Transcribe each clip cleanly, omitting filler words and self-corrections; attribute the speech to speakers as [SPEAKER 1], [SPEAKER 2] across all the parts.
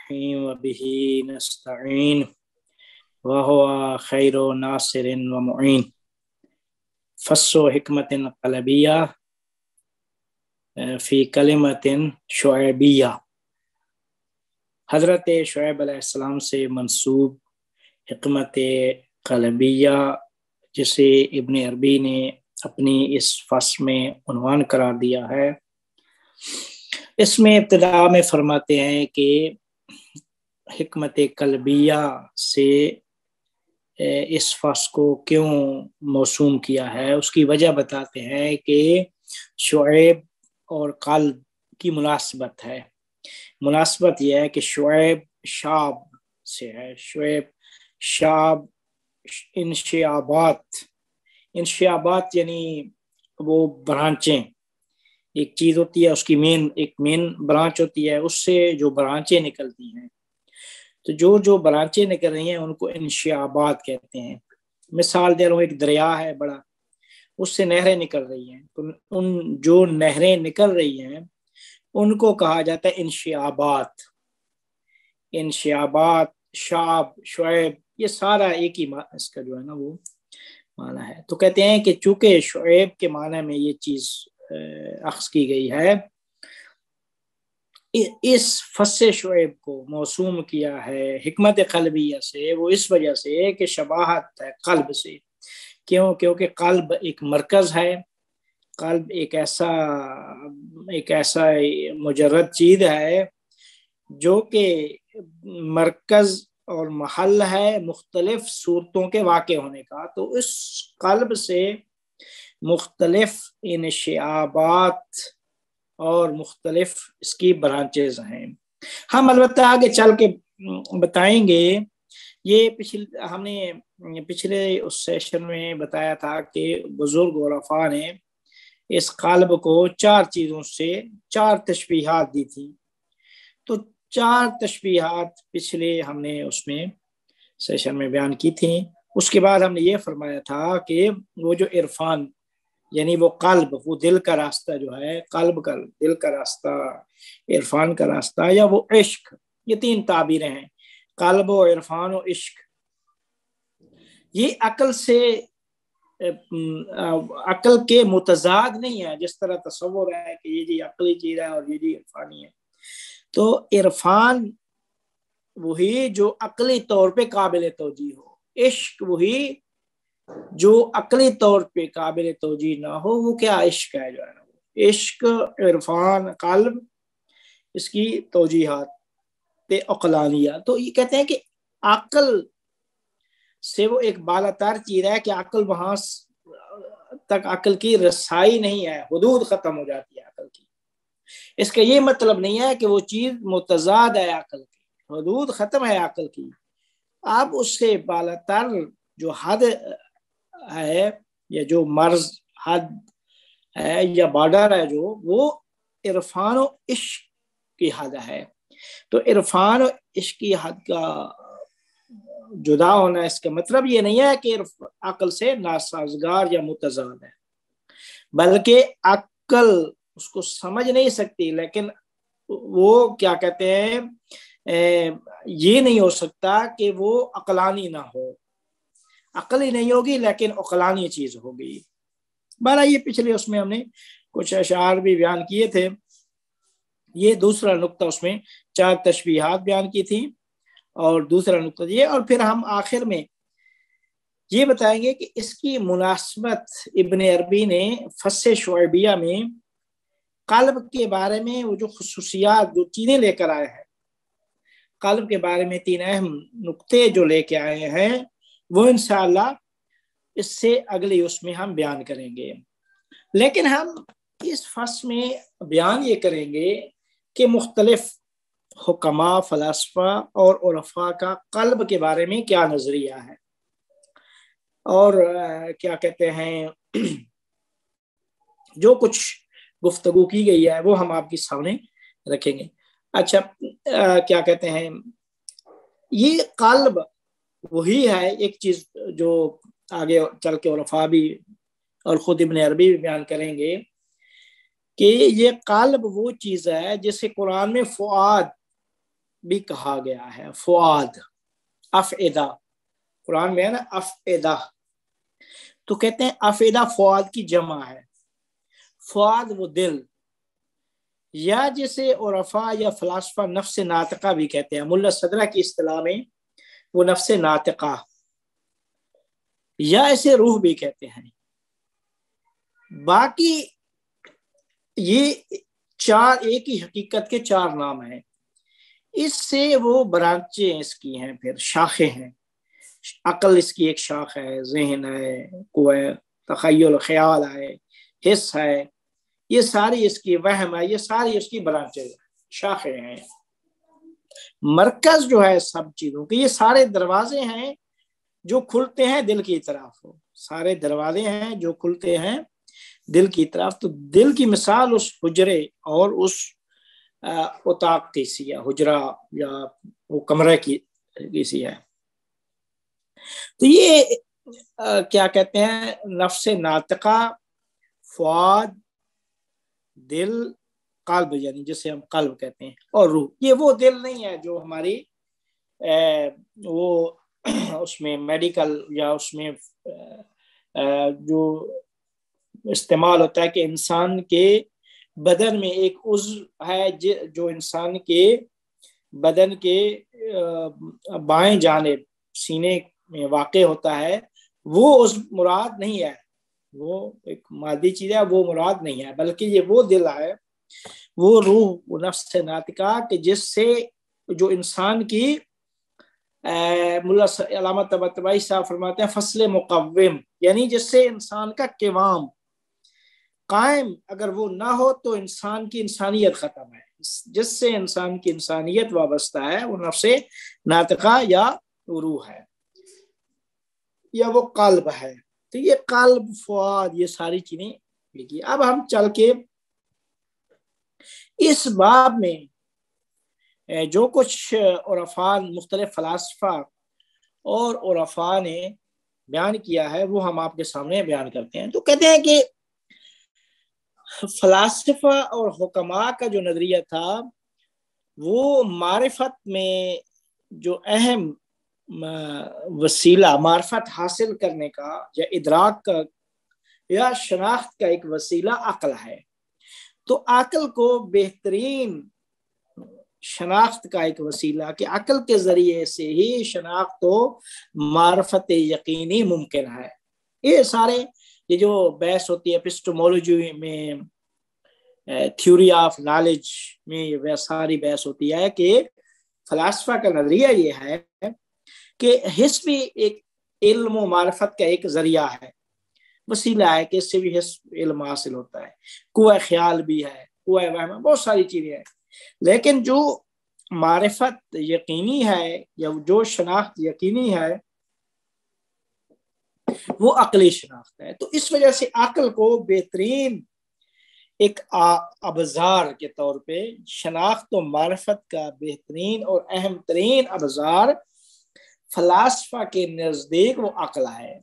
[SPEAKER 1] الرحیم وبہ نستعین وہو خیر ناصر ومعین فص و حکمت قلبیہ فی کلمت شعیبیہ۔ حضرت شعیب علیہ السلام سے منسوب حکمت قلبیہ جسے ابن عربی نے اپنی اس فصل میں عنوان قرار دیا ہے، اس میں ابتدا میں فرماتے ہیں کہ حکمت قلبیہ سے اس فصل کو کیوں موسوم کیا ہے۔ اس کی وجہ بتاتے ہیں کہ شعیب اور قلب کی مناسبت ہے۔ مناسبت یہ ہے کہ شعیب شاب سے ہے، شعیب شاب انشعابات یعنی وہ برانچیں، ایک چیز ہوتی ہے اس کی ایک مین برانچ ہوتی ہے، اس سے جو برانچیں نکلتی ہیں، تو جو برانچیں نکل رہی ہیں ان کو انشعابات کہتے ہیں۔ مثال دے رہا ہوں، ایک دریا ہے بڑا، اس سے نہریں نکل رہی ہیں، تو ان جو نہریں نکل رہی ہیں ان کو کہا جاتا ہے انشعابات۔ انشعابات، شعب، شعیب، یہ سارا ایک ہی اس کا جو ہے نا وہ معنی ہے۔ تو کہتے ہیں کہ چونکہ شعیب کے معنی میں یہ چیز اخذ کی گئی ہے، اس فص شعیب کو موسوم کیا ہے حکمت قلبیہ سے، وہ اس وجہ سے کہ شباہت ہے قلب سے۔ کیونکہ قلب ایک مرکز ہے، قلب ایک ایسا مجرد چیز ہے جو کہ مرکز اور محل ہے مختلف صورتوں کے واقع ہونے کا، تو اس قلب سے مختلف انشعابات اور مختلف اس کی برانچز ہیں۔ ہم البتہ آگے چل کے بتائیں گے، یہ ہم نے پچھلے اس سیشن میں بتایا تھا کہ بزرگ عرفاء نے اس قلب کو 4 چیزوں سے 4 تشبیہات دی تھی، تو 4 تشبیہات پچھلے ہم نے اس میں سیشن میں بیان کی تھی۔ اس کے بعد ہم نے یہ فرمایا تھا کہ وہ جو عرفان یعنی وہ قلب، وہ دل کا راستہ جو ہے، قلب کا دل کا راستہ، عرفان کا راستہ، یا وہ عشق، یہ 3 تعبیریں ہیں، قلب و عرفان و عشق۔ یہ عقل کے متضاد نہیں ہے، جس طرح تصور ہے کہ یہ جی عقلی چیز ہے اور یہ جی عرفانی ہے۔ تو عرفان وہی جو عقلی طور پہ قابل توجیہ ہو، عشق وہی جو عقلی طور پہ قابل توجیہ نہ ہو، وہ کیا عشق ہے جو ہے نا، عشق، عرفان، قلب، اس کی توجیہات عقلانیہ۔ تو یہ کہتے ہیں کہ عقل سے وہ ایک بالا تر چیز ہے کہ عقل وہاں تک عقل کی رسائی نہیں ہے، حدود ختم ہو جاتی ہے عقل کی۔ اس کا یہ مطلب نہیں ہے کہ وہ چیز متضاد ہے عقل کی، حدود ختم ہے عقل کی۔ اب اس سے بالا تر جو حد ہے یا جو مرز حد ہے یا بارڈر ہے، جو وہ عرفان و عشق کی حد ہے۔ تو عرفان و عشق کی حد کا جدا ہونا، اس کا مطلب یہ نہیں ہے کہ عقل سے ناسازگار یا متضاد ہے، بلکہ عقل اس کو سمجھ نہیں سکتی، لیکن وہ کیا کہتے ہیں، یہ نہیں ہو سکتا کہ وہ عقلانی نہ ہو، عقلی نہیں ہوگی لیکن عقلانی چیز ہوگی۔ بارہ یہ پچھلے اس میں ہم نے کچھ اشعار بھی بیان کیے تھے۔ یہ دوسرا نقطہ، اس میں 4 تشبیہات بیان کی تھی، اور دوسرا نقطہ یہ، اور پھر ہم آخر میں یہ بتائیں گے کہ اس کی مناسبت ابن عربی نے فص شعیبیہ میں قلب کے بارے میں وہ جو خصوصیات، جو چیزیں لے کر آئے ہیں، قلب کے بارے میں 3 اہم نقطے جو لے کے آئے ہیں، وہ انشاءاللہ اس سے اگلی اس میں ہم بیان کریں گے۔ لیکن ہم اس فصل میں بیان یہ کریں گے کہ مختلف حکماء، فلاسفہ اور عرفاء کا قلب کے بارے میں کیا نظریہ ہے، اور کیا کہتے ہیں، جو کچھ گفتگو کی گئی ہے وہ ہم آپ کے سامنے رکھیں گے۔ اچھا، کیا کہتے ہیں، یہ قلب وہی ہے ایک چیز جو آگے چل کے عرفاء بھی اور خود ابن عربی بھی بیان کریں گے کہ یہ قلب وہ چیز ہے جسے قرآن میں فؤاد بھی کہا گیا ہے. فؤاد افئدہ قرآن میں ہے نا افئدہ, تو کہتے ہیں افئدہ فؤاد کی جمع ہے. فؤاد وہ دل, یا جسے عرفا یا فلاسفہ نفس ناطقہ بھی کہتے ہیں. ملا صدرہ کی اصطلاح میں وہ نفس ناطقہ یا اسے روح بھی کہتے ہیں. باقی یہ چار ایک ہی حقیقت کے چار نام ہیں. اس سے وہ برانچیں اس کی ہیں, پھر شاخیں ہیں. عقل اس کی ایک شاخ ہے, ذہن ہے, قوہ تخیل خیال ہے, حس ہے, یہ ساری اس کی وہم ہے, یہ ساری اس کی برانچیں شاخیں ہیں. مرکز جو ہے سب چیزوں کے, یہ سارے دروازے ہیں جو کھلتے ہیں دل کی طرف. سارے دروازے ہیں جو کھلتے ہیں دل کی طرف. تو دل کی مثال اس حجرے اور اس اتاق کی سی ہے, حجرہ یا وہ کمرے کی سی ہے. تو یہ کیا کہتے ہیں, نفس ناطقہ, فؤاد, دل, قلب یعنی جسے ہم قلب کہتے ہیں, اور روح. یہ وہ دل نہیں ہے جو ہماری وہ اس میں میڈیکل یا اس میں جو استعمال ہوتا ہے کہ انسان کے بدن میں ایک عضو ہے جو انسان کے بدن کے بائیں جانب سینے میں واقع ہوتا ہے, وہ عضو مراد نہیں ہے, وہ ایک مادی چیز ہے, وہ مراد نہیں ہے, بلکہ یہ وہ دل ہے, وہ روح, وہ نفس ناطقہ کہ جس سے جو انسان کی ملا علامہ طباطبائی صاحب فرماتے ہیں فصل مقوم, یعنی جس سے انسان کا قوام قائم اگر وہ نہ ہو تو انسان کی انسانیت ختم ہے. جس سے انسان کی انسانیت وابستہ ہے وہ نفس ناطقہ یا روح ہے یا وہ قلب ہے. تو یہ قلب, فؤاد, یہ ساری چیزیں لکھی. اب ہم چل کے اس باب میں جو کچھ عرفاء, مختلف فلاسفہ اور عرفاء نے بیان کیا ہے وہ ہم آپ کے سامنے بیان کرتے ہیں. تو کہتے ہیں کہ فلاسفہ اور حکماء کا جو نظریہ تھا وہ معرفت میں جو اہم وسیلہ, معرفت حاصل کرنے کا یا ادراک کا یا شناخت کا ایک وسیلہ عقل ہے. تو عقل کو بہترین شناخت کا ایک وسیلہ کہ عقل کے ذریعے سے ہی شناخت و معرفت یقینی ممکن ہے. یہ سارے یہ جو بحث ہوتی ہے ایپسٹمولوجی میں, تھیوری آف نالج میں, یہ ساری بحث ہوتی ہے کہ فلاسفہ کا نظریہ یہ ہے کہ حس بھی ایک علم و معرفت کا ایک ذریعہ ہے, وسیلہ ہے کہ اس سے بھی حس علم حاصل ہوتا ہے. قوہ خیال بھی ہے, قوہ وہم, بہت ساری چیزیں ہیں. لیکن جو معرفت یقینی ہے یا جو شناخت یقینی ہے وہ عقلی شناخت ہے. تو اس وجہ سے عقل کو بہترین ایک ابزار کے طور پہ شناخت و معرفت کا بہترین اور اہم ترین ابزار فلاسفہ کے نزدیک وہ عقل ہے.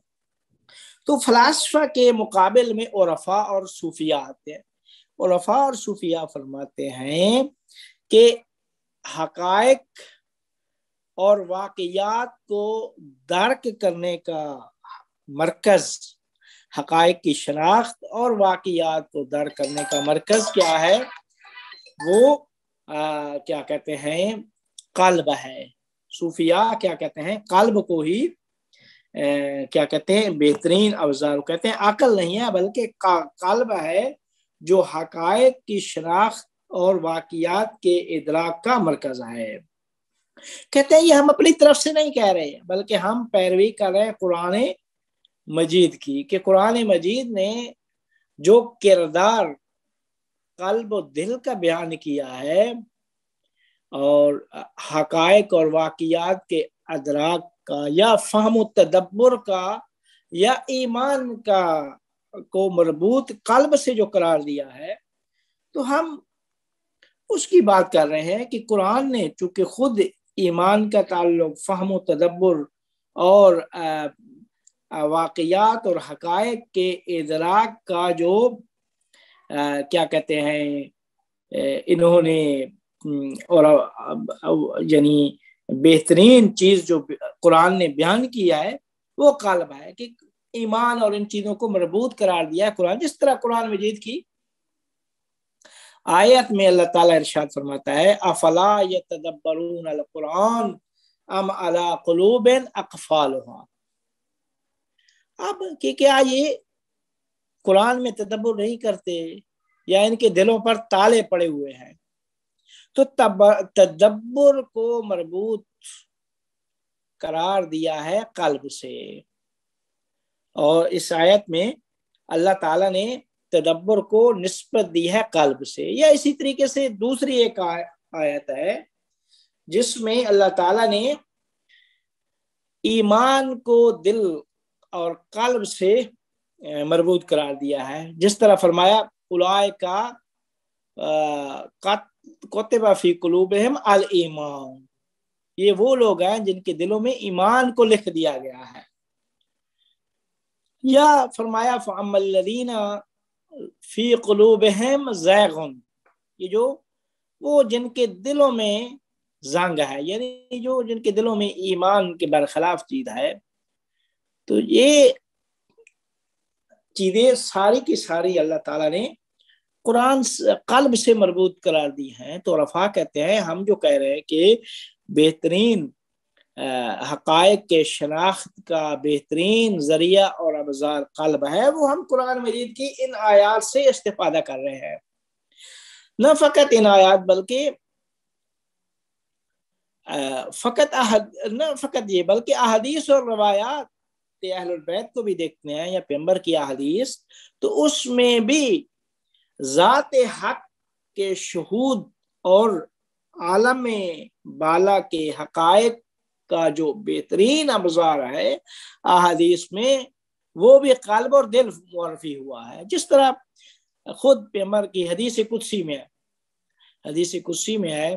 [SPEAKER 1] تو فلاسفہ کے مقابل میں عرفاء اور صوفیاء آتے ہیں. عرفاء اور صوفیاء فرماتے ہیں کہ حقائق اور واقعات کو درک کرنے کا مرکز, حقائق کی شناخت اور واقعات کو درک کرنے کا مرکز کیا ہے, وہ کیا کہتے ہیں, قلب ہے. صوفیاء کیا کہتے ہیں, قلب کو ہی کیا کہتے ہیں, بہترین اوزار کہتے ہیں. عقل نہیں ہے بلکہ قلب ہے جو حقائق کی شناخت اور واقعات کے ادراک کا مرکز ہے. کہتے ہیں یہ ہم اپنی طرف سے نہیں کہہ رہے بلکہ ہم پیروی کر رہے ہیں قرآن مجید کی, کہ قرآن مجید نے جو کردار قلب و دل کا بیان کیا ہے اور حقائق اور واقعات کے ادراک کا یا فہم و تدبر کا یا ایمان کا کو مربوط قلب سے جو قرار دیا ہے, تو ہم اس کی بات کر رہے ہیں کہ قرآن نے چونکہ خود ایمان کا تعلق فہم و تدبر اور واقعات اور حقائق کے ادراک کا جو کیا کہتے ہیں انہوں نے اور یعنی بہترین چیز جو قرآن نے بیان کیا ہے وہ قلب ہے، کہ ایمان اور ان چیزوں کو مربوط قرار دیا ہے قرآن. جس طرح قرآن مجید کی آیت میں اللہ تعالیٰ ارشاد فرماتا ہے افلا یتدبرون القرآن ام علی قلوب اقفالها. اب کہ کیا یہ قرآن میں تدبر نہیں کرتے یا ان کے دلوں پر تالے پڑے ہوئے ہیں؟ تو تدبر کو مربوط قرار دیا ہے قلب سے، اور اس آیت میں اللہ تعالیٰ نے تدبر کو نسبت دی ہے قلب سے. یا اسی طریقے سے دوسری ایک آیت ہے جس میں اللہ تعالیٰ نے ایمان کو دل اور قلب سے مربوط قرار دیا ہے، جس طرح فرمایا اولئک کتب فی قلوبہم الایمان، یہ وہ لوگ ہیں جن کے دلوں میں ایمان کو لکھ دیا گیا ہے. یا فرمایا فاما الذین فی قلوبہم زیغ، یہ جو وہ جن کے دلوں میں زنگ ہے، یعنی جو جن کے دلوں میں ایمان کے برخلاف چیز ہے. تو یہ چیزیں ساری کی ساری اللہ تعالیٰ نے قرآن قلب سے مربوط قرار دی ہیں. تو رفا کہتے ہیں ہم جو کہہ رہے ہیں کہ بہترین حقائق کے شناخت کا بہترین ذریعہ اور ابزار قلب ہے، وہ ہم قرآن مجید کی ان آیات سے استفادہ کر رہے ہیں. نہ فقط ان آیات بلکہ نہ فقط یہ بلکہ احادیث اور روایات اہل البیت کو بھی دیکھتے ہیں یا پیغمبر کی احادیث، تو اس میں بھی ذات حق کے شہود اور عالم بالا کے حقائق کا جو بہترین ابزار ہے احادیث میں، وہ بھی قلب اور دل معرفی ہوا ہے. جس طرح خود پیغمبر کی حدیث قدسی میں ہے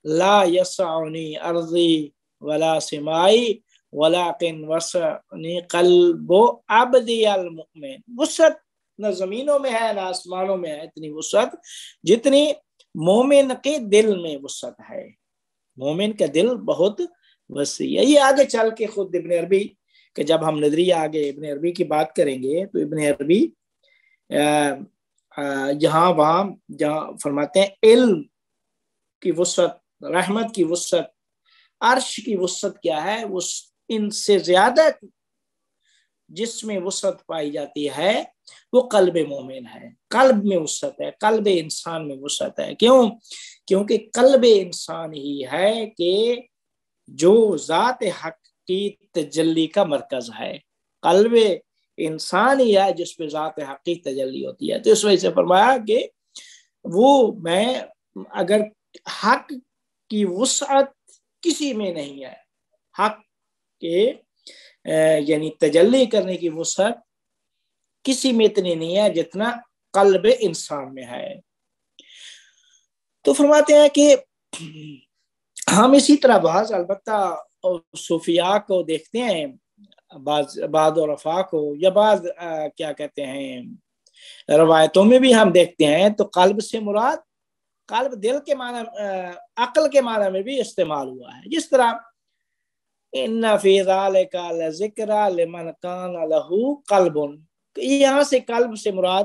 [SPEAKER 1] لا یسعنی ارضی ولا سمائی ولکن وسعنی قلب عبدی المؤمن. وسعت نہ زمینوں میں ہے نہ آسمانوں میں ہے اتنی وسعت جتنی مومن کے دل میں وسعت ہے. مومن کا دل بہت وسیع ہے. یہ آگے چل کے خود ابن عربی کہ جب ہم نظریہ آگے ابن عربی کی بات کریں گے تو ابن عربی جہاں فرماتے ہیں علم کی وسعت، رحمت کی وسعت، عرش کی وسعت کیا ہے، وہ ان سے زیادہ جس میں وسعت پائی جاتی ہے وہ قلب مومن ہے. قلب میں وسعت ہے، قلب انسان میں وسعت ہے. کیونکہ قلب انسان ہی ہے کہ جو ذات حق کی تجلی کا مرکز ہے. قلب انسان ہی ہے جس پہ ذات حق کی تجلی ہوتی ہے. تو اس وجہ سے فرمایا کہ وہ میں اگر حق کی وسعت کسی میں نہیں ہے، حق کے یعنی تجلی کرنے کی وسعت کسی میں اتنی نہیں ہے جتنا قلب انسان میں ہے. تو فرماتے ہیں کہ ہم اسی طرح بعض البتہ صوفیاء کو دیکھتے ہیں، بعض عرفاء کو یا بعض کیا کہتے ہیں روایتوں میں بھی ہم دیکھتے ہیں، تو قلب سے مراد قلب دل کے معنی عقل کے معنی میں بھی استعمال ہوا ہے. جس طرح ان فی ذالک لذکر لمن کان لہ قلب، یہاں سے قلب سے مراد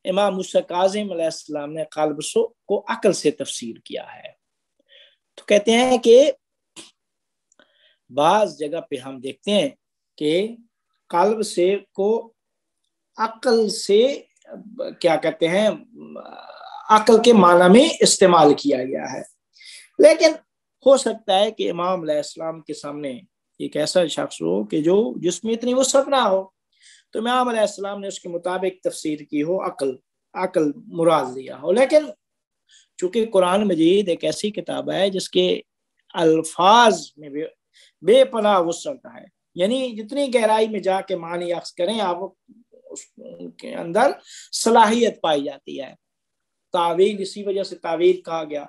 [SPEAKER 1] امام موسیٰ کاظم علیہ السلام نے قلب کو عقل سے تفسیر کیا ہے. تو کہتے ہیں کہ بعض جگہ پہ ہم دیکھتے ہیں کہ قلب سے کو عقل سے کیا کہتے ہیں عقل کے معنی میں استعمال کیا گیا ہے. لیکن ہو سکتا ہے کہ امام علیہ السلام کے سامنے ایک ایسا شخص ہو کہ جس میں اتنی وسعت نہ ہو، تو امام علیہ السلام نے اس کے مطابق تفسیر کی ہو، عقل مراد لیا ہو. لیکن چونکہ قرآن مجید ایک ایسی کتاب ہے جس کے الفاظ میں بے پناہ وسعت ہے، یعنی جتنی گہرائی میں جا کے معنی اخذ کریں آپ اس کے اندر صلاحیت پائی جاتی ہے. تعویل، اسی وجہ سے تعویل کہا گیا.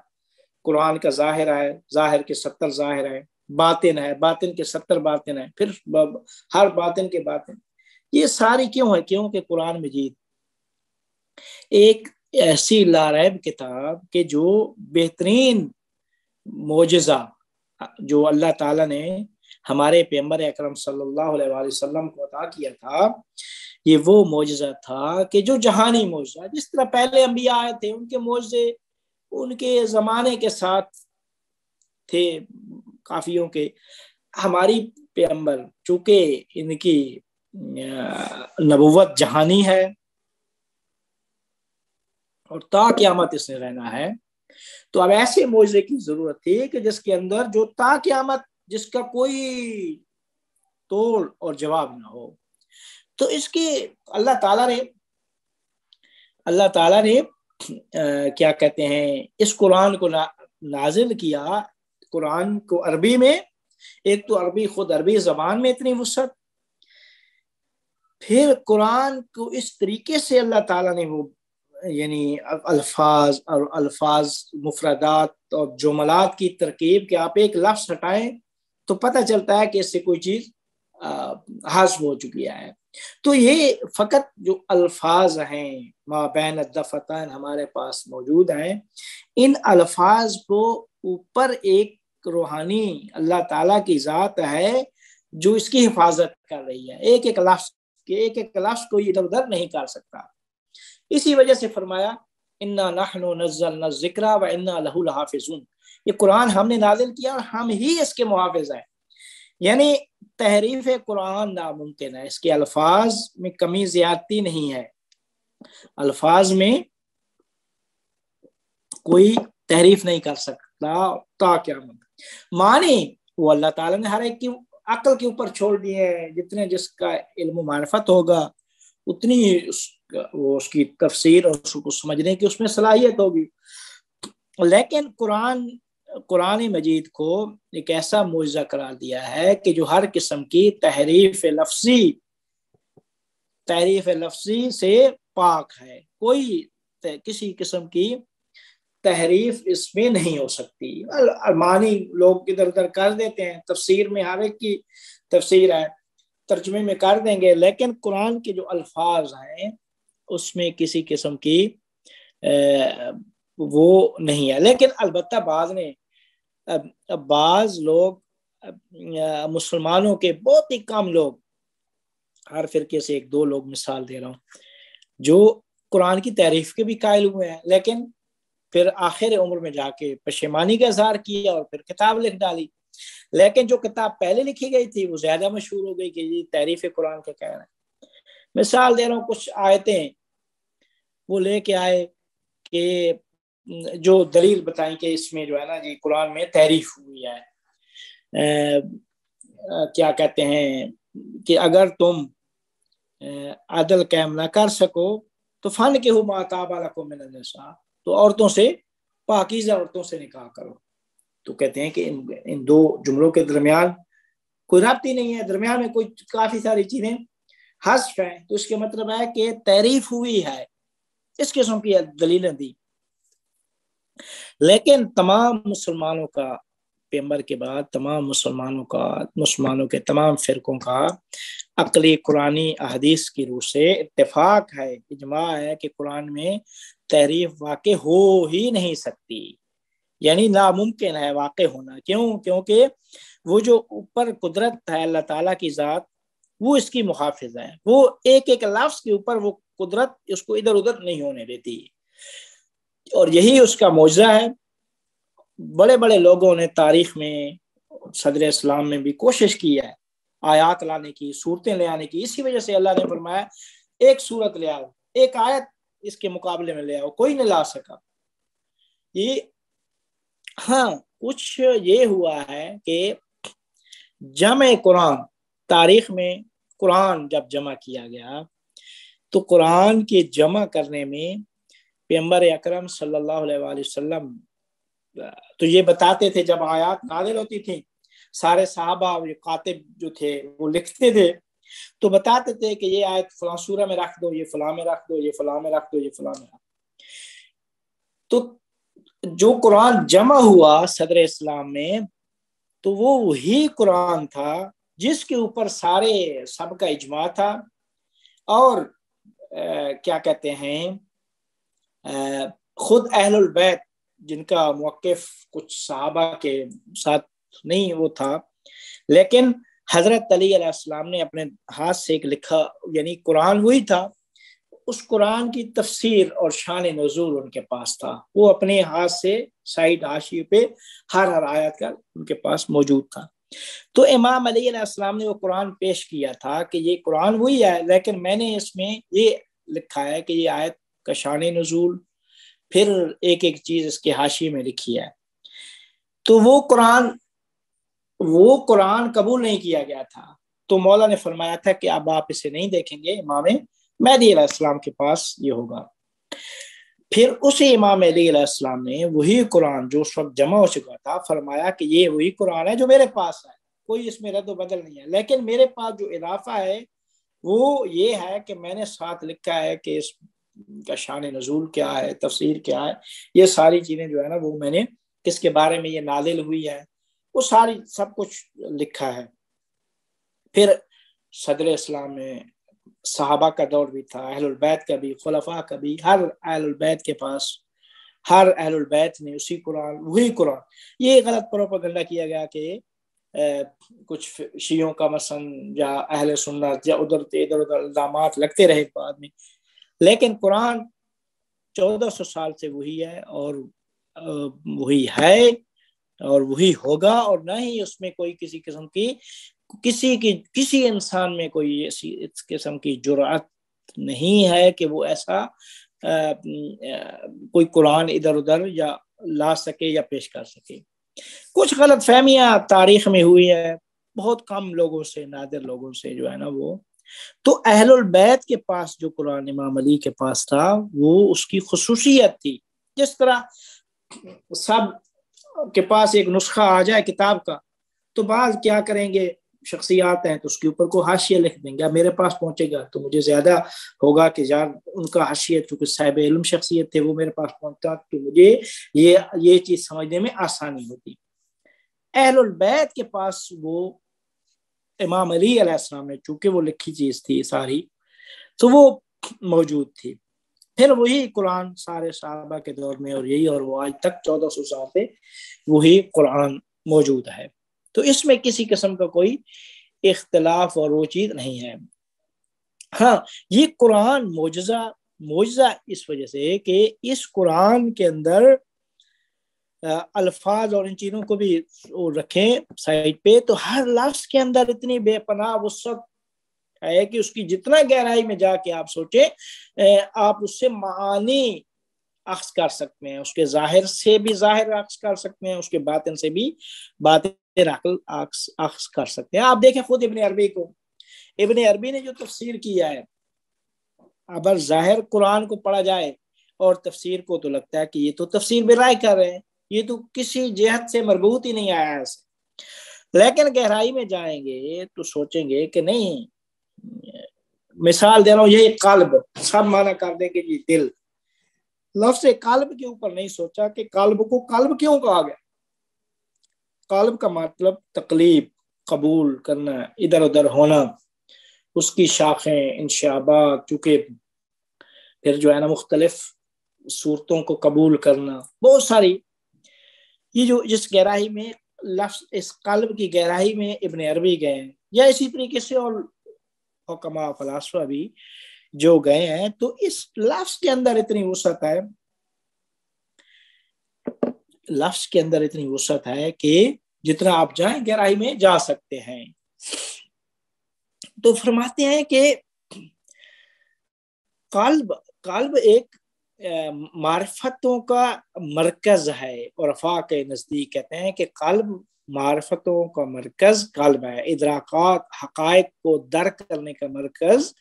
[SPEAKER 1] قرآن کا ظاہر ہے، ظاہر کے 70 ظاہر ہے، باطن ہے، باطن کے 70 باطن ہے، پھر ہر باطن کے باطن. یہ ساری کیوں ہے؟ کیونکہ قرآن مجید ایک ایسی لاریب کتاب کہ جو بہترین معجزہ جو اللہ تعالیٰ نے ہمارے پیغمبر اکرم صلی اللہ علیہ وآلہ وسلم کو عطا کیا تھا، یہ وہ معجزہ تھا کہ جو جہانی معجزہ، جس طرح پہلے انبیاء آئے تھے ان کے معجزے ان کے زمانے کے ساتھ تھے کافیوں کے، ہماری پیغمبر چونکہ ان کی نبوت جہانی ہے اور تا قیامت اس نے رہنا ہے، تو اب ایسے معجزے کی ضرورت تھی کہ جس کے اندر جو تا قیامت جس کا کوئی توڑ اور جواب نہ ہو۔ تو اس کے اللہ تعالیٰ نے کیا کہتے ہیں اس قرآن کو نازل کیا، قرآن کو عربی میں، ایک تو خود عربی زبان میں اتنی وسعت، پھر قرآن کو اس طریقے سے اللہ تعالیٰ نے وہ یعنی الفاظ مفردات اور جملات کی ترکیب کہ آپ ایک لفظ ہٹائیں تو پتہ چلتا ہے کہ اس سے کوئی چیز حذف ہو چکی ہے۔ تو یہ فقط جو الفاظ ہیں ما بین الدفتین ہمارے پاس موجود ہیں، ان الفاظ کو اوپر ایک روحانی اللہ تعالیٰ کی ذات ہے جو اس کی حفاظت کر رہی ہے، ایک ایک لفظ کو ادھر ادھر نہیں کر سکتا۔ اسی وجہ سے فرمایا انا نحن نزلنا الذکر و انا لہ لحافظون، یہ قرآن ہم نے نازل کیا اور ہم ہی اس کے محافظ ہیں، یعنی تحریف قرآن ناممکن ہے، اس کے الفاظ میں کمی زیادتی نہیں ہے، الفاظ میں کوئی تحریف نہیں کر سکتا تا قیامت۔ معنی وہ اللہ تعالیٰ نے ہر ایک کی عقل کے اوپر چھوڑ دیے ہیں، جتنے جس کا علم و معرفت ہوگا اتنی اس کی تفسیر اور اس کو سمجھنے کی اس میں صلاحیت ہوگی۔ لیکن قرآن مجید کو ایک ایسا معجزہ قرار دیا ہے کہ جو ہر قسم کی تحریف لفظی سے پاک ہے، کوئی کسی قسم کی تحریف اس میں نہیں ہو سکتی۔ معنی لوگ ادھر ادھر کر دیتے ہیں، تفسیر میں ہر ایک کی تفسیر ہے، ترجمے میں کر دیں گے، لیکن قرآن کے جو الفاظ ہیں اس میں کسی قسم کی وہ نہیں ہے۔ لیکن البتہ بعض لوگ مسلمانوں کے بہت ہی کم لوگ، ہر فرقے سے ایک دو لوگ مثال دے رہا ہوں، جو قرآن کی تعریف کے بھی قائل ہوئے ہیں، لیکن پھر آخر عمر میں جا کے پشیمانی کا اظہار کیا اور پھر کتاب لکھ ڈالی، لیکن جو کتاب پہلے لکھی گئی تھی وہ زیادہ مشہور ہو گئی کہ یہ تعریف قرآن کا کہہ رہے ہیں۔ مثال دے رہا ہوں، کچھ آیتیں وہ لے کے آئے کہ جو دلیل بتائیں کہ اس میں جو ہے نا جی قرآن میں تعریف ہوئی ہے، کیا کہتے ہیں کہ اگر تم عدل قائم نہ کر سکو تو فن کے ہو ما طاب لکم من النساء، تو عورتوں سے پاکیزہ عورتوں سے نکاح کرو۔ تو کہتے ہیں کہ ان دو جملوں کے درمیان کوئی ربط ہی نہیں ہے، درمیان میں کوئی کافی ساری چیزیں حذف ہیں، تو اس کے مطلب ہے کہ تعریف ہوئی ہے، اس قسم کی دلیلیں دی۔ لیکن تمام مسلمانوں کا پیغمبر کے بعد مسلمانوں کے تمام فرقوں کا عقلی قرآنی احادیث کی روح سے اتفاق ہے، اجماع ہے کہ قرآن میں تحریف واقع ہو ہی نہیں سکتی، یعنی ناممکن ہے واقع ہونا۔ کیونکہ وہ جو اوپر قدرت ہے اللہ تعالیٰ کی ذات، وہ اس کی محافظ ہے، وہ ایک ایک لفظ کے اوپر وہ قدرت اس کو ادھر ادھر نہیں ہونے دیتی، اور یہی اس کا معجزہ ہے۔ بڑے بڑے لوگوں نے تاریخ میں، صدر اسلام میں بھی کوشش کی ہے آیات لانے کی، صورتیں لے آنے کی، اسی وجہ سے اللہ نے فرمایا ایک صورت لے آؤ، ایک آیت اس کے مقابلے میں لے آؤ، کوئی نہیں لا سکا۔ ہاں کچھ یہ ہوا ہے کہ جمع قرآن، تاریخ میں قرآن جب جمع کیا گیا تو قرآن کے جمع کرنے میں پیغمبر اکرم صلی اللہ علیہ وآلہ وسلم تو یہ بتاتے تھے، جب آیات نازل ہوتی تھی سارے صحابہ اور کاتب جو تھے وہ لکھتے تھے تو بتاتے تھے کہ یہ آیت فلاں سورہ میں رکھ دو، یہ فلاں میں رکھ دو، یہ فلاں میں رکھ دو، یہ فلاں میں رکھ دو۔ تو جو قرآن جمع ہوا صدر اسلام میں تو وہ وہی قرآن تھا جس کے اوپر سب کا اجماع تھا، اور کیا کہتے ہیں خود اہل البیت جن کا موقف کچھ صحابہ کے ساتھ نہیں وہ تھا، لیکن حضرت علی علیہ السلام نے اپنے ہاتھ سے ایک لکھا، یعنی قرآن وہی تھا، اس قرآن کی تفسیر اور شان نزول ان کے پاس تھا، وہ اپنے ہاتھ سے سائڈ حاشیے پہ ہر آیت کا ان کے پاس موجود تھا۔ تو امام علی علیہ السلام نے وہ قرآن پیش کیا تھا کہ یہ قرآن وہی ہے، لیکن میں نے اس میں یہ لکھا ہے کہ یہ آیت کا شان نزول، پھر ایک ایک چیز اس کے حاشیے میں لکھی ہے۔ تو وہ قرآن قبول نہیں کیا گیا تھا، تو مولا نے فرمایا تھا کہ اب آپ اسے نہیں دیکھیں گے، امام مہدی علیہ السلام کے پاس یہ ہوگا۔ پھر اسی امام علی علیہ السلام نے وہی قرآن جو اس وقت جمع ہو چکا تھا فرمایا کہ یہ وہی قرآن ہے جو میرے پاس ہے، کوئی اس میں رد و بدل نہیں ہے، لیکن میرے پاس جو اضافہ ہے وہ یہ ہے کہ میں نے ساتھ لکھا ہے کہ اس کا شان نزول کیا ہے، تفسیر کیا ہے، یہ ساری چیزیں جو ہے نا وہ میں نے کس کے بارے میں یہ نازل ہوئی ہے، وہ ساری سب کچھ لکھا ہے۔ پھر صدر اسلام میں صحابہ کا دور بھی تھا، اہل البیت کا بھی، خلفاء کا بھی، ہر اہل البیت کے پاس، ہر اہل البیت نے اسی قرآن، وہی قرآن۔ یہ غلط پروپیگنڈا کیا گیا کہ کچھ شیعوں کا مثلا یا اہل سنت یا ادھر الزامات لگتے رہے بعد میں، لیکن قرآن 1400 سال سے وہی ہے، اور وہی ہے اور وہی ہوگا، اور نہ ہی اس میں کوئی کسی قسم کی کسی انسان میں کوئی ایسی اس قسم کی جرأت نہیں ہے کہ وہ ایسا کوئی قرآن ادھر ادھر یا لا سکے یا پیش کر سکے۔ کچھ غلط فہمیاں تاریخ میں ہوئی ہے، بہت کم لوگوں سے، نادر لوگوں سے جو ہے نا وہ۔ تو اہل البیت کے پاس جو قرآن امام علی کے پاس تھا وہ اس کی خصوصیت تھی، جس طرح سب کے پاس ایک نسخہ آ جائے کتاب کا تو بعض کیا کریں گے، شخصیات ہیں تو اس کے اوپر کو حاشیہ لکھ دیں گے، میرے پاس پہنچے گا تو مجھے زیادہ ہوگا کہ یار ان کا حاشیہ چونکہ صاحب علم شخصیت تھے وہ میرے پاس پہنچتا تو مجھے یہ چیز سمجھنے میں آسانی ہوتی۔ اہل البیت کے پاس وہ امام علی علیہ السلام نے چونکہ وہ لکھی چیز تھی ساری تو وہ موجود تھی۔ پھر وہی قرآن سارے صحابہ کے دور میں اور یہی، اور وہ آج تک 1400 سال سے وہی قرآن موجود ہے، تو اس میں کسی قسم کا کوئی اختلاف اور وہ چیز نہیں ہے۔ ہاں یہ قرآن معجزہ اس وجہ سے کہ اس قرآن کے اندر الفاظ اور ان چیزوں کو بھی رکھیں سائڈ پہ، تو ہر لفظ کے اندر اتنی بے پناہ وسعت ہے کہ اس کی جتنا گہرائی میں جا کے آپ سوچیں آپ اس سے معانی اخذ کر سکتے ہیں، اس کے ظاہر سے بھی ظاہر اخذ کر سکتے ہیں، اس کے باطن سے بھی باطن اخذ کر سکتے ہیں۔ آپ دیکھیں خود ابن عربی کو، ابن عربی نے جو تفسیر کیا ہے، اگر ظاہر قرآن کو پڑھا جائے اور تفسیر کو تو لگتا ہے کہ یہ تو تفسیر برائے کر رہے ہیں، یہ تو کسی جہت سے مربوط ہی نہیں آیا ایسے، لیکن گہرائی میں جائیں گے تو سوچیں گے کہ نہیں، مثال دے رہا ہوں، یہ قلب سب معنی کر دیں کہ یہ دل، لفظ قلب کے اوپر نہیں سوچا کہ قلب کو قلب کیوں کہا گیا۔ قلب کا مطلب تقلیب، قبول کرنا، ادھر ادھر ہونا، اس کی شاخیں، انشعابات، چونکہ پھر جو ہے نا مختلف صورتوں کو قبول کرنا، بہت ساری یہ جو جس گہرائی میں لفظ اس قلب کی گہرائی میں ابن عربی گئے ہیں، یا اسی طریقے سے اور حکما فلاسفہ بھی جو گئے ہیں، تو اس لفظ کے اندر اتنی وسعت ہے، لفظ کے اندر اتنی وسعت ہے کہ جتنا آپ جائیں گہرائی میں جا سکتے ہیں۔ تو فرماتے ہیں کہ قلب ایک معرفتوں کا مرکز ہے، عرفاء کے نزدیک کہتے ہیں کہ قلب معرفتوں کا مرکز قلب ہے، ادراکات حقائق کو درک کرنے کا مرکز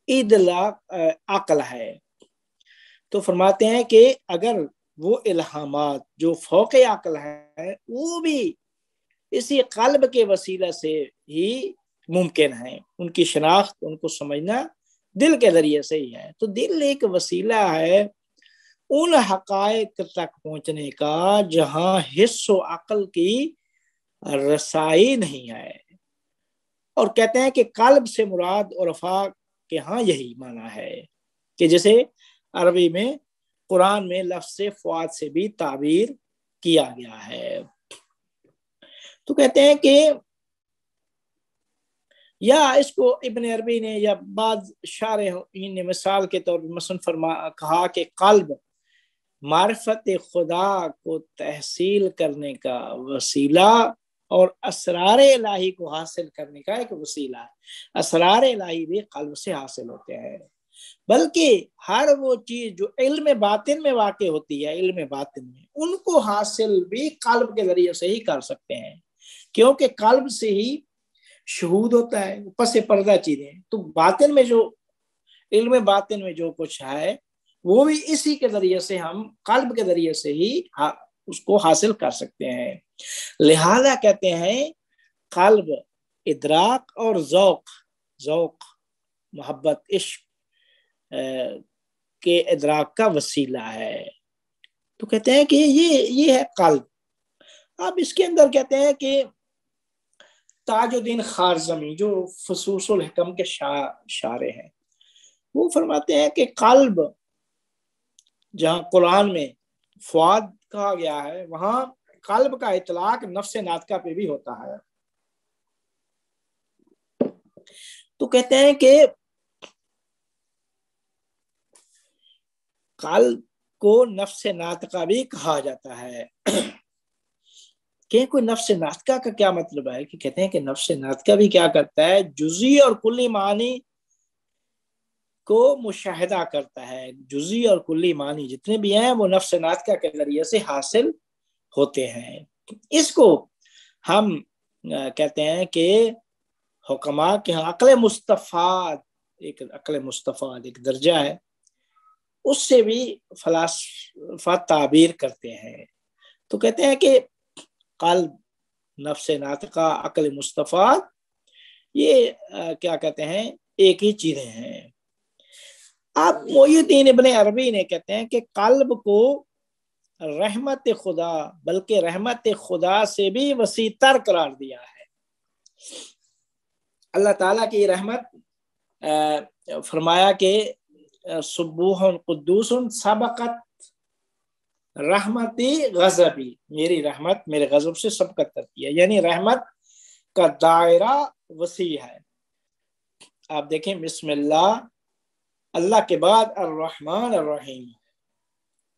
[SPEAKER 1] ادراک عقل ہے۔ تو فرماتے ہیں کہ اگر وہ الہامات جو فوق عقل ہے وہ بھی اسی قلب کے وسیلہ سے ہی ممکن ہے، ان کی شناخت، ان کو سمجھنا دل کے ذریعے سے ہی ہے۔ تو دل ایک وسیلہ ہے ان حقائق تک پہنچنے کا جہاں حس و عقل کی رسائی نہیں ہے، اور کہتے ہیں کہ قلب سے مراد عرفاء کے ہاں یہی معنی ہے کہ جیسے عربی میں قرآن میں لفظ فؤاد سے بھی تعبیر کیا گیا ہے۔ تو کہتے ہیں کہ یا اس کو ابن عربی نے یا بعض شارحین نے مثال کے طور پر مثلا کہا کہ قلب معرفت خدا کو تحصیل کرنے کا وسیلہ اور اسرار الہی کو حاصل کرنے کا ایک وسیلہ ہے۔ اسرار الہی بھی قلب سے حاصل ہوتے ہیں، بلکہ ہر وہ چیز جو علم باطن میں واقع ہوتی ہے، علم باطن میں ان کو حاصل بھی قلب کے ذریعے سے ہی کر سکتے ہیں، کیونکہ قلب سے ہی شہود ہوتا ہے، پس پردہ چیزیں۔ تو باطن میں جو علم باطن میں جو کچھ ہے وہ بھی اسی کے ذریعے سے، ہم قلب کے ذریعے سے ہی اس کو حاصل کر سکتے ہیں۔ لہذا کہتے ہیں قلب ادراک اور ذوق محبت عشق کے ادراک کا وسیلہ ہے۔ تو کہتے ہیں کہ یہ ہے قلب۔ اب اس کے اندر کہتے ہیں کہ تاج الدین خارزمی جو فصوص الحکم کے شارح ہیں، وہ فرماتے ہیں کہ قلب جہاں قرآن میں فؤاد کہا گیا ہے، وہاں قلب کا اطلاق نفس ناطقہ پہ بھی ہوتا ہے۔ تو کہتے ہیں کہ قلب کو نفس ناطقہ بھی کہا جاتا ہے۔ کہ کوئی نفس ناطقہ کا کیا مطلب ہے؟ کہ کہتے ہیں کہ نفس ناطقہ بھی کیا کرتا ہے، جزئی اور کلی معنی کو مشاہدہ کرتا ہے۔ جزئی اور کلی معنی جتنے بھی ہیں وہ نفس ناطقہ کے ذریعے سے حاصل ہوتے ہیں۔ اس کو ہم کہتے ہیں کہ حکماء کے ہاں عقل مستفاد، ایک درجہ ہے، اس سے بھی فلاسفہ تعبیر کرتے ہیں۔ تو کہتے ہیں کہ قلب، نفس ناطقہ، عقل مستفاد، یہ کیا کہتے ہیں، ایک ہی چیزیں ہیں۔ اب محی الدین ابن عربی نے کہتے ہیں کہ قلب کو رحمت خدا، بلکہ رحمت خدا سے بھی وسیع تر قرار دیا ہے۔ اللہ تعالیٰ کی رحمت فرمایا کہ سبوح قدوس سبقت رحمتی غضبی، میری رحمت میرے غضب سے سبقت کرتی ہے، یعنی رحمت کا دائرہ وسیع ہے۔ آپ دیکھیں بسم اللہ کے بعد الرحمن الرحیم،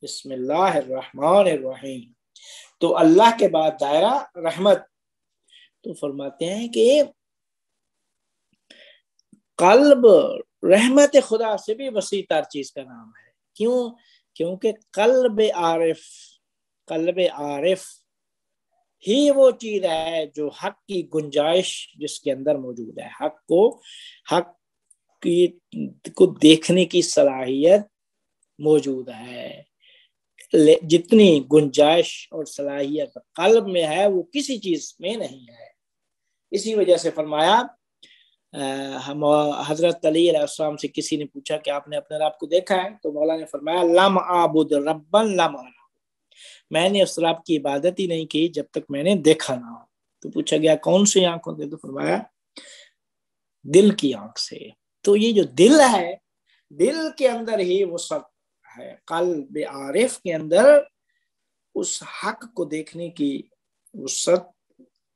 [SPEAKER 1] بسم اللہ الرحمن الرحیم، تو اللہ کے بعد دائرہ رحمت۔ تو فرماتے ہیں کہ قلب رحمت خدا سے بھی وسیع تر چیز کا نام ہے۔ کیوں؟ کیونکہ قلب عارف ہی وہ چیز ہے جو حق کی گنجائش جس کے اندر موجود ہے، حق کو دیکھنے کی صلاحیت موجود ہے۔ جتنی گنجائش اور صلاحیت قلب میں ہے وہ کسی چیز میں نہیں ہے۔ اسی وجہ سے فرمایا، ہم حضرت علی علیہ السلام سے کسی نے پوچھا کہ آپ نے اپنے رب کو دیکھا ہے؟ تو مولا نے فرمایا لم اعبد ربا لم ارہ، میں نے اس رب کی عبادت ہی نہیں کی جب تک میں نے دیکھا نہ ہو۔ تو پوچھا گیا کون سی آنکھوں سے؟ تو فرمایا دل کی آنکھ سے۔ تو یہ جو دل ہے، دل کے اندر ہی وسعت ہے۔ قلب عارف کے اندر اس حق کو دیکھنے کی وسعت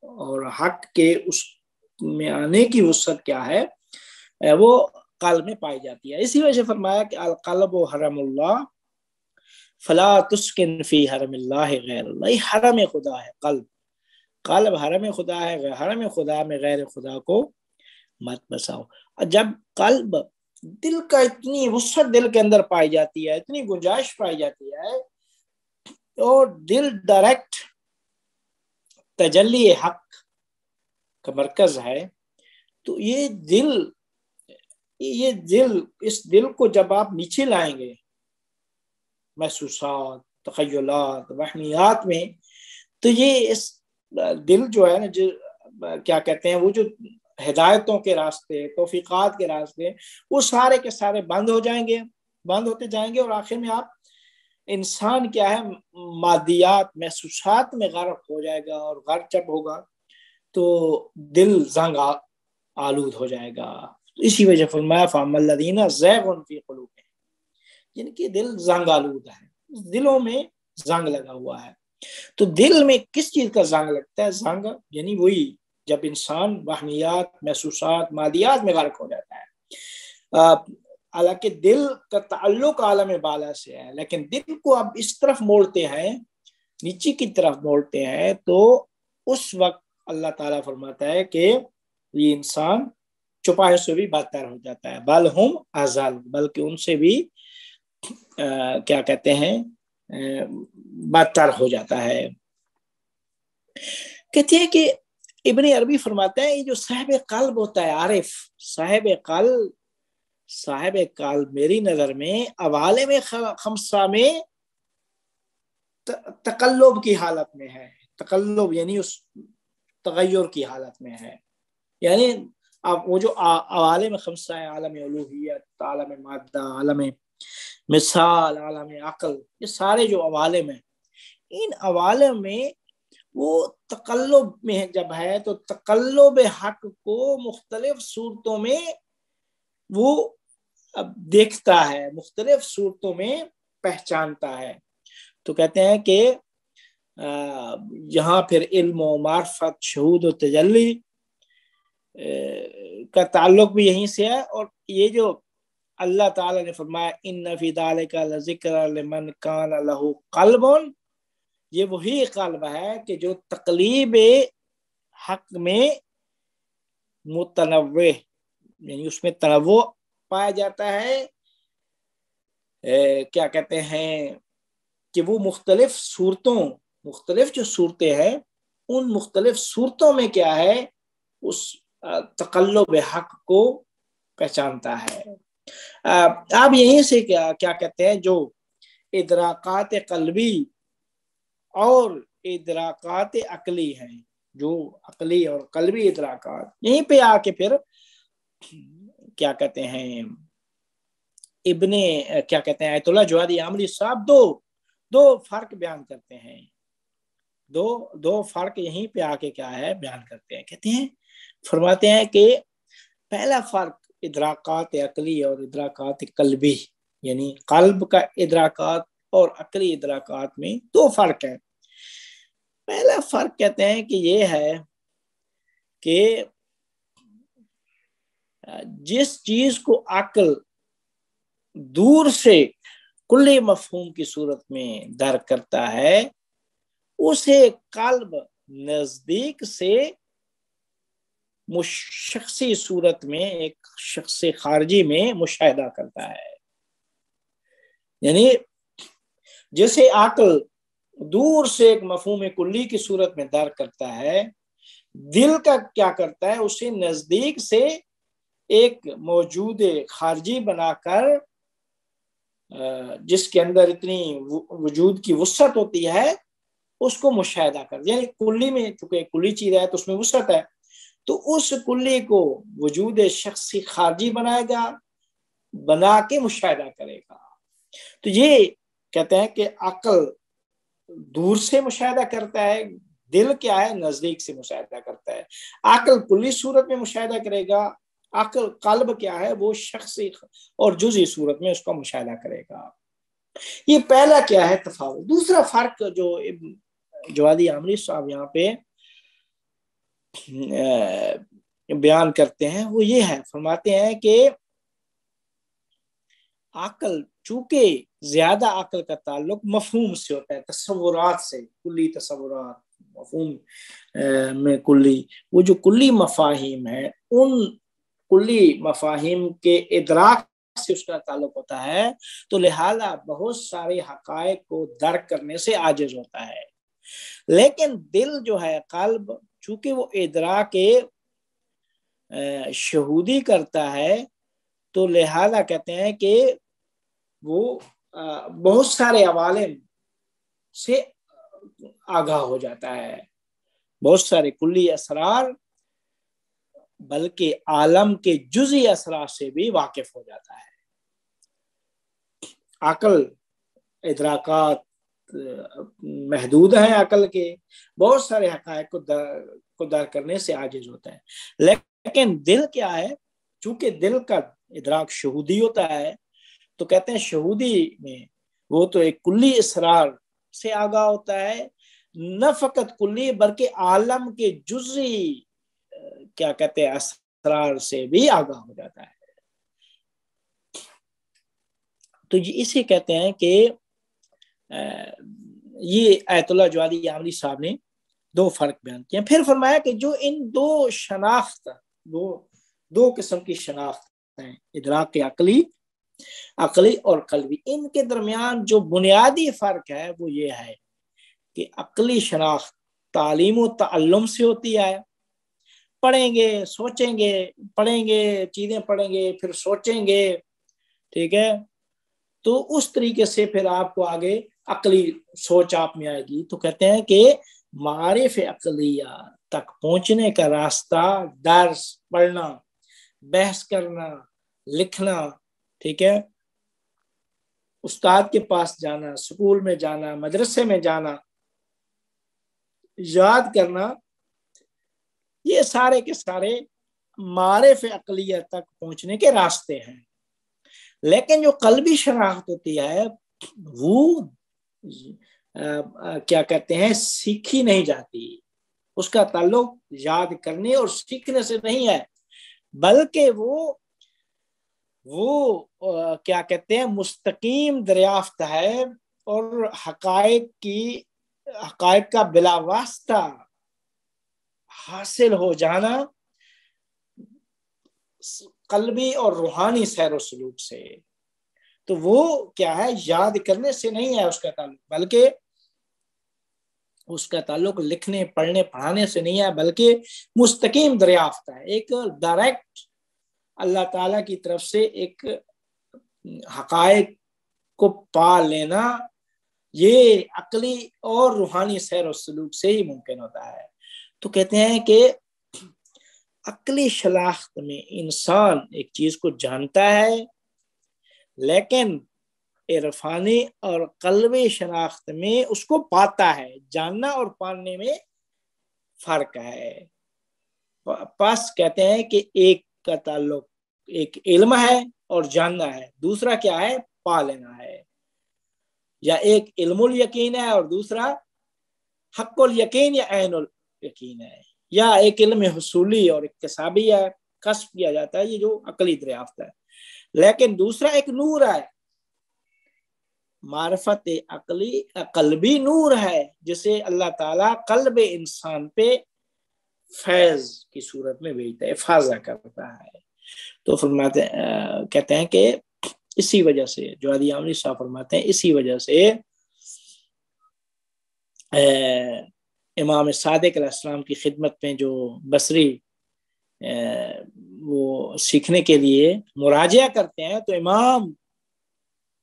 [SPEAKER 1] اور حق کے اس میں آنے کی وسعت کیا ہے، وہ قلب میں پائی جاتی ہے۔ اسی وجہ سے فرمایا کہ القلب حرم اللہ فلا تسکن فی حرم اللہ غیر اللہ، یہ حرم خدا ہے۔ قلب حرم خدا ہے، حرم خدا میں غیر خدا کو مت بساؤ۔ جب قلب، دل کا اتنی وسعت دل کے اندر پائی جاتی ہے، اتنی گنجائش پائی جاتی ہے، اور دل ڈائریکٹ تجلی حق کا مرکز ہے، تو یہ دل اس دل کو جب آپ نیچے لائیں گے محسوسات، تخیلات، وہمیات میں، تو یہ اس دل جو ہے نا، جو کیا کہتے ہیں، وہ جو ہدایتوں کے راستے، توفیقات کے راستے، وہ سارے کے سارے بند ہوتے جائیں گے، اور آخر میں آپ انسان کیا ہے، مادیات، محسوسات میں غرق ہو جائے گا، اور غرق جب ہوگا تو دل زنگ آلود ہو جائے گا۔ اسی وجہ فرمایا فَأَمَّا الَّذِينَ زَاغُوا فِي قُلُوبِهِمْ، جن کی دل زنگ آلود ہے، دلوں میں زنگ لگا ہوا ہے۔ تو دل میں کس چیز کا زنگ لگتا ہے؟ زنگ یعنی وہی جب انسان وہمیات، محسوسات، مادیات میں غرق ہو جاتا ہے۔ حالانکہ دل کا تعلق عالم بالا سے ہے، لیکن دل کو اب اس طرف موڑتے ہیں، نیچے کی طرف موڑتے ہیں، تو اس وقت اللہ تعالیٰ فرماتا ہے کہ یہ انسان چھپائے سے بھی بدتر ہو جاتا ہے، بل ہم اضل، بلکہ ان سے بھی کیا کہتے ہیں بدتر ہو جاتا ہے۔ کہتے ہیں کہ ابن عربی فرماتا ہے یہ جو صاحب قلب ہوتا ہے، عارف صاحب قلب میری نظر میں عوالم خمسہ میں تقلب کی حالت میں ہے، تقلب یعنی اس تغیر کی حالت میں ہے، یعنی اب وہ جو عوالم خمسہ ہے، عالم الوہیت، عالم مادہ، عالم مثال، عالم عقل، یہ سارے جو عوالم ہیں، ان عوالم میں وہ تقلب میں جب ہے تو تقلب حق کو مختلف صورتوں میں وہ دیکھتا ہے، مختلف صورتوں میں پہچانتا ہے۔ تو کہتے ہیں کہ یہاں پھر علم و معرفت، شہود و تجلی کا تعلق بھی یہیں سے ہے۔ اور یہ جو اللہ تعالیٰ نے فرمایا ان فی ذالک لذکر لمن کان لہ قلب، یہ وہی قلب ہے کہ جو تقلیب حق میں متنوع، یعنی اس میں تنوع پایا جاتا ہے، کیا کہتے ہیں کہ وہ مختلف صورتوں، مختلف جو صورتیں ہیں ان مختلف صورتوں میں کیا ہے اس تقلب حق کو پہچانتا ہے۔ آپ یہیں سے کیا کہتے ہیں جو ادراکات قلبی اور ادراکات عقلی ہیں، جو عقلی اور قلبی ادراکات، یہیں پہ آ کے پھر کیا کہتے ہیں کیا کہتے ہیں آیت اللہ جوادی عاملی صاحب دو فرق بیان کرتے ہیں، دو فرق یہیں پہ آ کے کیا ہے بیان کرتے ہیں۔ کہتے ہیں، فرماتے ہیں کہ پہلا فرق ادراکات عقلی اور ادراکات قلبی، یعنی قلب کا ادراکات اور عقلی ادراکات میں دو فرق ہے۔ پہلا فرق کہتے ہیں کہ یہ ہے کہ جس چیز کو عقل دور سے کلی مفہوم کی صورت میں درک کرتا ہے اسے قلب نزدیک سے شخصی صورت میں، ایک شخص خارجی میں مشاہدہ کرتا ہے۔ یعنی جیسے عقل دور سے ایک مفہوم کلی کی صورت میں درک کرتا ہے، دل کا کیا کرتا ہے اسے نزدیک سے ایک موجود خارجی بنا کر، جس کے اندر اتنی وجود کی وسعت ہوتی ہے اس کو مشاہدہ کر، یعنی کلی میں چونکہ کلی چیز ہے تو اس میں وسعت ہے، تو اس کلی کو وجود شخصی خارجی بنائے گا، بنا کے مشاہدہ کرے گا۔ تو یہ کہتے ہیں کہ عقل دور سے مشاہدہ کرتا ہے، دل کیا ہے نزدیک سے مشاہدہ کرتا ہے۔ عقل کلی صورت میں مشاہدہ کرے گا، عقل قلب کیا ہے وہ شخصی اور جزئی صورت میں اس کا مشاہدہ کرے گا۔ یہ پہلا کیا ہے تفاوت۔ دوسرا فرق جو جوادی عامری صاحب یہاں پہ بیان کرتے ہیں وہ یہ ہے، فرماتے ہیں کہ عقل چونکہ زیادہ عقل کا تعلق مفہوم سے ہوتا ہے، تصورات سے، کلی تصورات، مفہوم میں کلی، وہ جو کلی مفاہیم ہیں ان کلی مفاہیم کے ادراک سے اس کا تعلق ہوتا ہے، تو لہذا بہت سارے حقائق کو درک کرنے سے عاجز ہوتا ہے۔ لیکن دل جو ہے، قلب، چونکہ وہ ادراک شہودی کرتا ہے تو لہذا کہتے ہیں کہ وہ بہت سارے عوالم سے آگاہ ہو جاتا ہے، بہت سارے کلی اسرار بلکہ عالم کے جزئی اسرار سے بھی واقف ہو جاتا ہے۔ عقل ادراکات محدود ہیں، عقل کے بہت سارے حقائق کو درک کرنے سے عاجز ہوتا ہے۔ لیکن دل کیا ہے، چونکہ دل کا ادراک شہودی ہوتا ہے تو کہتے ہیں شہودی میں وہ تو ایک کلی اسرار سے آگاہ ہوتا ہے، نہ فقط کلی بلکہ عالم کے جزئی کیا کہتے ہیں اسرار سے بھی آگاہ ہو جاتا ہے۔ تو اسی کہتے ہیں کہ یہ آیت اللہ جوادی عامری صاحب نے دو فرق بیان کیا۔ پھر فرمایا کہ جو ان دو شناخت، دو قسم کی شناخت ہیں، ادراک عقلی اور قلبی، ان کے درمیان جو بنیادی فرق ہے وہ یہ ہے کہ عقلی شناخت تعلیم و تعلم سے ہوتی ہے، پڑھیں گے، سوچیں گے، پڑھیں گے، چیزیں پڑھیں گے، پھر سوچیں گے، ٹھیک ہے، تو اس طریقے سے پھر آپ کو آگے عقلی سوچ آپ میں آئے گی۔ تو کہتے ہیں کہ معارف عقلیہ تک پہنچنے کا راستہ درس پڑھنا، بحث کرنا، لکھنا، ٹھیک ہے، استاد کے پاس جانا، سکول میں جانا، مدرسے میں جانا، یاد کرنا، یہ سارے کے سارے معارف عقلیہ تک پہنچنے کے راستے ہیں۔ لیکن جو قلبی شناخت ہوتی ہے وہ کیا کہتے ہیں سیکھی نہیں جاتی، اس کا تعلق یاد کرنے اور سیکھنے سے نہیں ہے، بلکہ وہ کیا کہتے ہیں مستقیم دریافت ہے، اور حقائق کا بلا واسطہ حاصل ہو جانا قلبی اور روحانی سیر و سلوک سے۔ تو وہ کیا ہے یاد کرنے سے نہیں ہے اس کا تعلق، بلکہ اس کا تعلق لکھنے، پڑھنے، پڑھانے سے نہیں ہے، بلکہ مستقیم دریافت ہے، ایک ڈائریکٹ اللہ تعالیٰ کی طرف سے ایک حقائق کو پا لینا، یہ عقلی اور روحانی سیر و سلوک سے ہی ممکن ہوتا ہے۔ تو کہتے ہیں کہ عقلی شناخت میں انسان ایک چیز کو جانتا ہے، لیکن عرفانی اور قلبی شناخت میں اس کو پاتا ہے۔ جاننا اور پانے میں فرق ہے۔ پس کہتے ہیں کہ ایک کا تعلق ایک علم ہے اور جاننا ہے، دوسرا کیا ہے پا لینا ہے، یا ایک علم الیقین ہے اور دوسرا حق الیقین یا عین الیقین ہے، یا ایک علم حصولی اور اکتسابی ہے، کسب کیا جاتا ہے، یہ جو عقلی دریافت ہے، لیکن دوسرا ایک نور ہے، معرفت عقلی قلبی نور ہے، جسے اللہ تعالیٰ قلب انسان پہ فیض کی صورت میں بھیجتا ہے، افاضہ کرتا ہے۔ تو فرماتے کہتے ہیں کہ اسی وجہ سے جوادی عامری صاحب فرماتے ہیں اسی وجہ سے امام صادق علیہ السلام کی خدمت میں جو بصری وہ سیکھنے کے لیے مراجعہ کرتے ہیں تو امام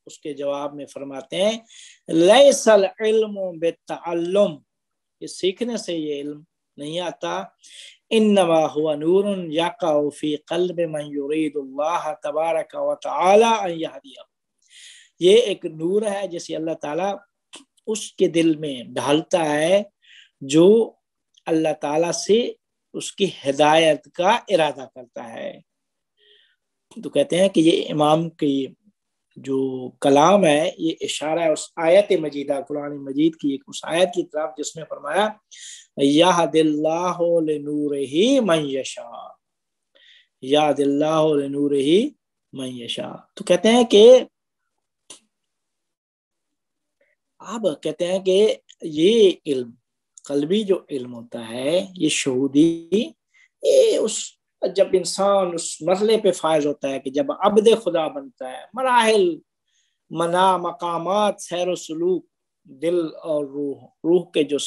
[SPEAKER 1] اس کے جواب میں فرماتے ہیں لیس العلم بالتعلم، یہ سیکھنے سے یہ علم نہیں آتا، انما هو نور یقع فی قلب من یرید اللہ تبارک و تعالی ان یہدیہ، یہ ایک نور ہے جسے اللہ تعالیٰ اس کے دل میں ڈالتا ہے جو اللہ تعالیٰ سے اس کی ہدایت کا ارادہ کرتا ہے۔ تو کہتے ہیں کہ یہ امام کی جو کلام ہے یہ اشارہ ہے اس آیت مجیدہ قرآن مجید کی ایک اس آیت کی طرف جس میں فرمایا یہد اللہ لنورہ من یشاء، یہد اللہ لنورہ من یشاء۔ تو کہتے ہیں کہ اب کہتے ہیں کہ یہ علم قلبی جو علم ہوتا ہے یہ شہودی، یہ اس جب انسان اس مرحلے پہ فائز ہوتا ہے کہ جب عبد خدا بنتا ہے، مراحل، مقامات، سیر و سلوک، دل اور روح کے جو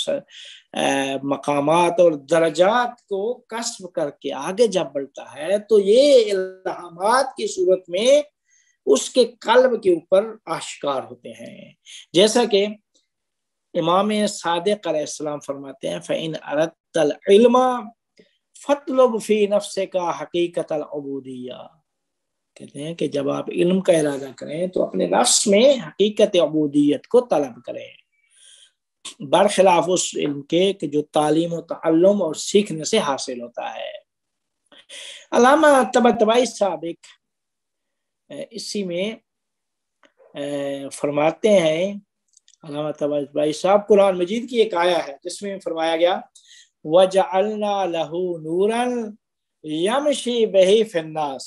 [SPEAKER 1] مقامات اور درجات کو کسب کر کے آگے جب بڑھتا ہے تو یہ الہامات کی صورت میں اس کے قلب کے اوپر آشکار ہوتے ہیں، جیسا کہ امام صادق علیہ السلام فرماتے ہیں فَإِنْ أَرَدْتَ الْعِلْمَ فَاطْلُبْ فِي نَفْسِكَ حَقِيقَةَ الْعُبُودِيَّہ، کہتے ہیں کہ جب آپ علم کا ارادہ کریں تو اپنے نفس میں حقیقت عبودیت کو طلب کریں، برخلاف اس علم کے کہ جو تعلیم و تعلم اور سیکھنے سے حاصل ہوتا ہے۔ علامہ طباطبائی صاحب اسی میں فرماتے ہیں علامہ طباطبائی صاحب، قرآن مجید کی ایک آیا ہے جس میں فرمایا گیا وَجَعَلْنَا لَهُ نُورًا يَمْشِي بِهِ فِي النَّاسِ،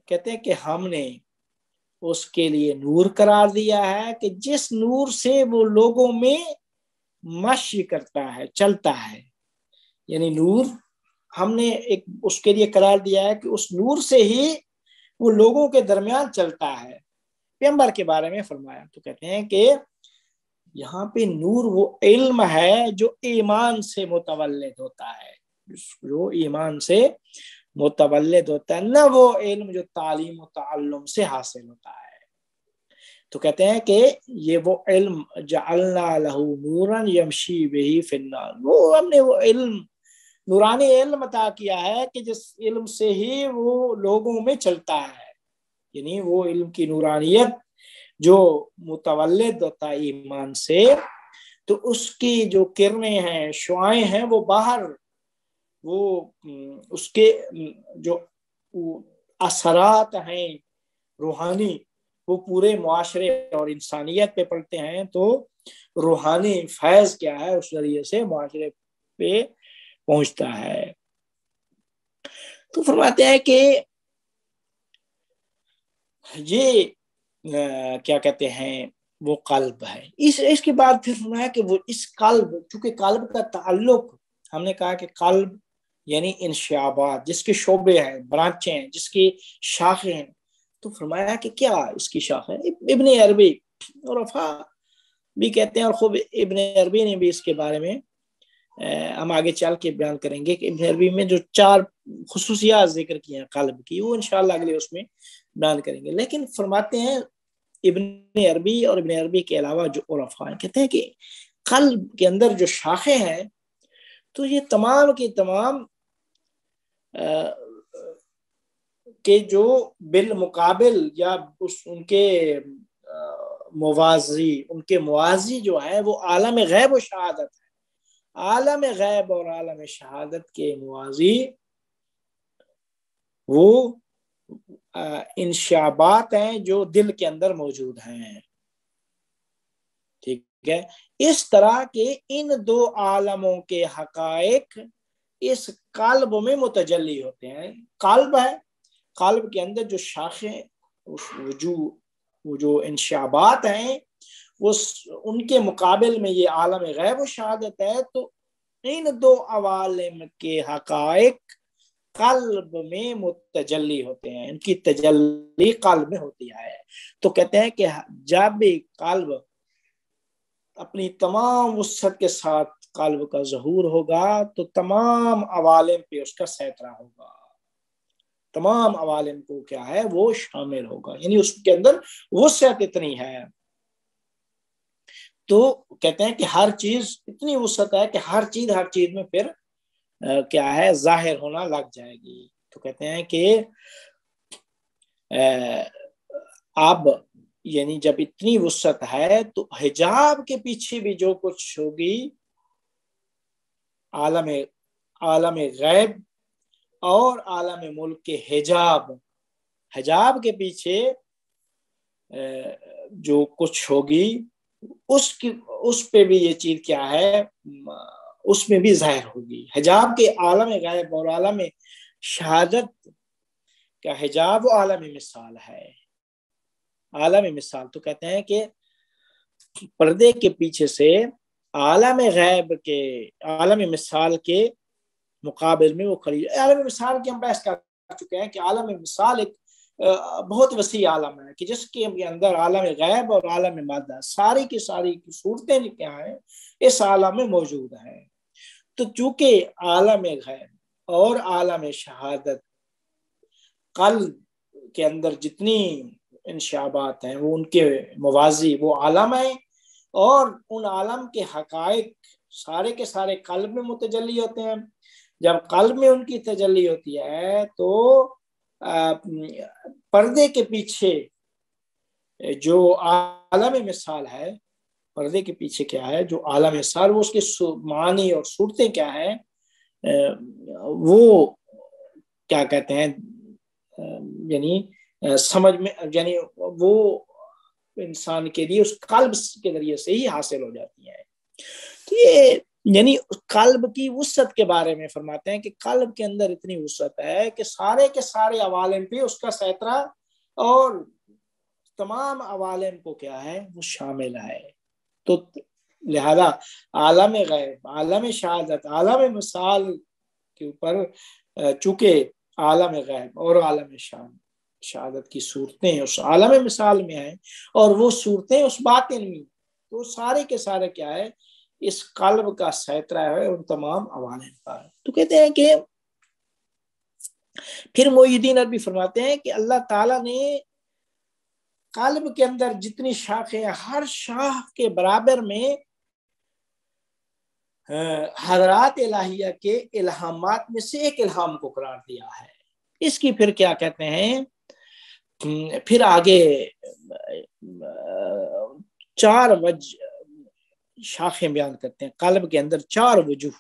[SPEAKER 1] کہتے ہیں کہ ہم نے اس کے لیے نور قرار دیا ہے کہ جس نور سے وہ لوگوں میں مشی کرتا ہے، چلتا ہے. یعنی نور ہم نے ایک اس کے لیے قرار دیا ہے کہ اس نور سے ہی وہ لوگوں کے درمیان چلتا ہے. پیغمبر کے بارے میں فرمایا تو کہتے ہیں کہ یہاں پہ نور وہ علم ہے جو ایمان سے متولد ہوتا ہے، جو ایمان سے متولد ہوتا ہے، نہ وہ علم جو تعلیم و تعلم سے حاصل ہوتا ہے. تو کہتے ہیں کہ یہ وہ علم جعلنا لہ نورا یمشی بہ فی الناس، وہ ہم نے وہ علم نورانی علم عطا کیا ہے کہ جس علم سے ہی وہ لوگوں میں چلتا ہے. یعنی وہ علم کی نورانیت جو متولد ہوتا ہے ایمان سے، تو اس کی جو کرنیں ہیں، شعائیں ہیں، وہ باہر وہ اس کے جو اثرات ہیں روحانی، وہ پورے معاشرے اور انسانیت پہ پڑتے ہیں. تو روحانی فیض کیا ہے اس ذریعے سے معاشرے پہ پہنچتا ہے. تو فرماتے ہیں کہ یہ کیا کہتے ہیں وہ قلب ہے. اس کے بعد پھر فرمایا کہ وہ اس قلب، چونکہ قلب کا تعلق ہم نے کہا کہ قلب یعنی انشعابات، جس کے شعبے ہیں، برانچیں ہیں، جس کی شاخیں ہیں. تو فرمایا کہ کیا اس کی شاخیں؟ ابن عربی اور عرفا بھی کہتے ہیں، اور خوب ابن عربی نے بھی اس کے بارے میں ہم آگے چل کے بیان کریں گے کہ ابن عربی میں جو 4 خصوصیات ذکر کی ہیں قلب کی، وہ انشاءاللہ اگلے اس میں بیان کریں گے. لیکن فرماتے ہیں ابن عربی اور ابن عربی کے علاوہ جو عرفاء ہیں، کہتے ہیں کہ قلب کے اندر جو شاخیں ہیں تو یہ تمام کی تمام کہ جو بالمقابل یا ان کے موازی جو ہے وہ عالم غیب و شہادت ہے. عالم غیب اور عالم شہادت کے موازی وہ انشعابات ہیں جو دل کے اندر موجود ہیں. ٹھیک ہے، اس طرح کے ان 2 عالموں کے حقائق اس قلب میں متجلی ہوتے ہیں. قلب ہے، قلب کے اندر جو شاخیں، وہ جو انشعابات ہیں، وہ ان کے مقابل میں یہ عالم غیب و شہادت ہے. تو ان 2 عوالم کے حقائق قلب میں متجلی ہوتے ہیں، ان کی تجلی قلب میں ہوتی ہے. تو کہتے ہیں کہ جب بھی قلب اپنی تمام وسعت کے ساتھ قلب کا ظہور ہوگا تو تمام عوالم پہ اس کا سیطرہ ہوگا، تمام عوالم کو کیا ہے وہ شامل ہوگا. یعنی اس کے اندر وسعت اتنی ہے. تو کہتے ہیں کہ ہر چیز اتنی وسعت ہے کہ ہر چیز میں پھر کیا ہے ظاہر ہونا لگ جائے گی. تو کہتے ہیں کہ اب یعنی جب اتنی وسعت ہے تو حجاب کے پیچھے بھی جو کچھ ہوگی، عالم غیب اور عالم ملک کے حجاب کے پیچھے جو کچھ ہوگی اس پہ بھی یہ چیز کیا ہے، اس میں بھی ظاہر ہوگی. حجاب کے عالم غیب اور عالم شہادت کا حجاب و عالم مثال ہے. عالم مثال تو کہتے ہیں کہ پردے کے پیچھے سے عالم غیب کے عالم مثال کے مقابل میں وہ کھڑی. عالم مثال کی ہم بحث کر چکے ہیں کہ عالم مثال ایک بہت وسیع عالم ہے کہ جس کے اندر عالم غیب اور عالم مادہ ساری کی صورتیں کیا ہیں اس عالم میں موجود ہیں. تو چونکہ عالم غیب اور عالم شہادت قلب کے اندر جتنی انشعابات ہیں وہ ان کے موازی وہ عالم ہیں، اور ان عالم کے حقائق سارے کے سارے قلب میں متجلی ہوتے ہیں. جب قلب میں ان کی تجلی ہوتی ہے تو پردے کے پیچھے جو عالم مثال ہے، پردے کے پیچھے کیا ہے جو عالم مثال، وہ اس کے معنی اور صورتیں کیا ہیں، وہ کیا کہتے ہیں یعنی سمجھ میں، یعنی وہ انسان کے لیے اس قلب کے ذریعے سے ہی حاصل ہو جاتی ہیں. تو یہ یعنی قلب کی وسعت کے بارے میں فرماتے ہیں کہ قلب کے اندر اتنی وسعت ہے کہ سارے کے سارے عوالم پہ اس کا سیطرہ، اور تمام عوالم کو کیا ہے وہ شامل ہے. تو لہذا عالم غیب، عالم شہادت، عالم مثال کے اوپر چونکہ عالم غیب اور عالم شہادت کی صورتیں اس عالم مثال میں ہیں، اور وہ صورتیں اس باطن میں، تو سارے کے سارے کیا ہے اس قلب کا سیطرہ ہے ان تمام عوالم پر. تو کہتے ہیں کہ پھر محی الدین عربی فرماتے ہیں کہ اللہ تعالیٰ نے قلب کے اندر جتنی شاخیں، ہر شاخ کے برابر میں حضرات الہیہ کے الہامات میں سے ایک الہام کو قرار دیا ہے. اس کی پھر کیا کہتے ہیں، پھر آگے 4 وجہ شاخیں بیان کرتے ہیں. قلب کے اندر 4 وجوہ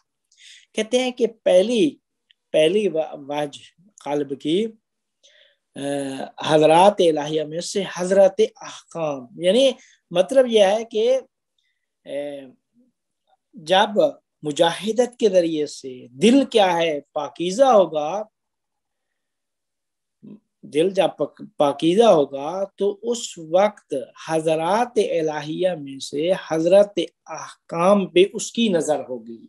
[SPEAKER 1] کہتے ہیں کہ پہلی وجہ قلب کی حضرات الہیہ میں سے حضرت احکام، یعنی مطلب یہ ہے کہ جب مجاہدت کے ذریعے سے دل کیا ہے پاکیزہ ہوگا، دل جب پاکیزہ ہوگا تو اس وقت حضرات الہیہ میں سے حضرت احکام پہ اس کی نظر ہوگی.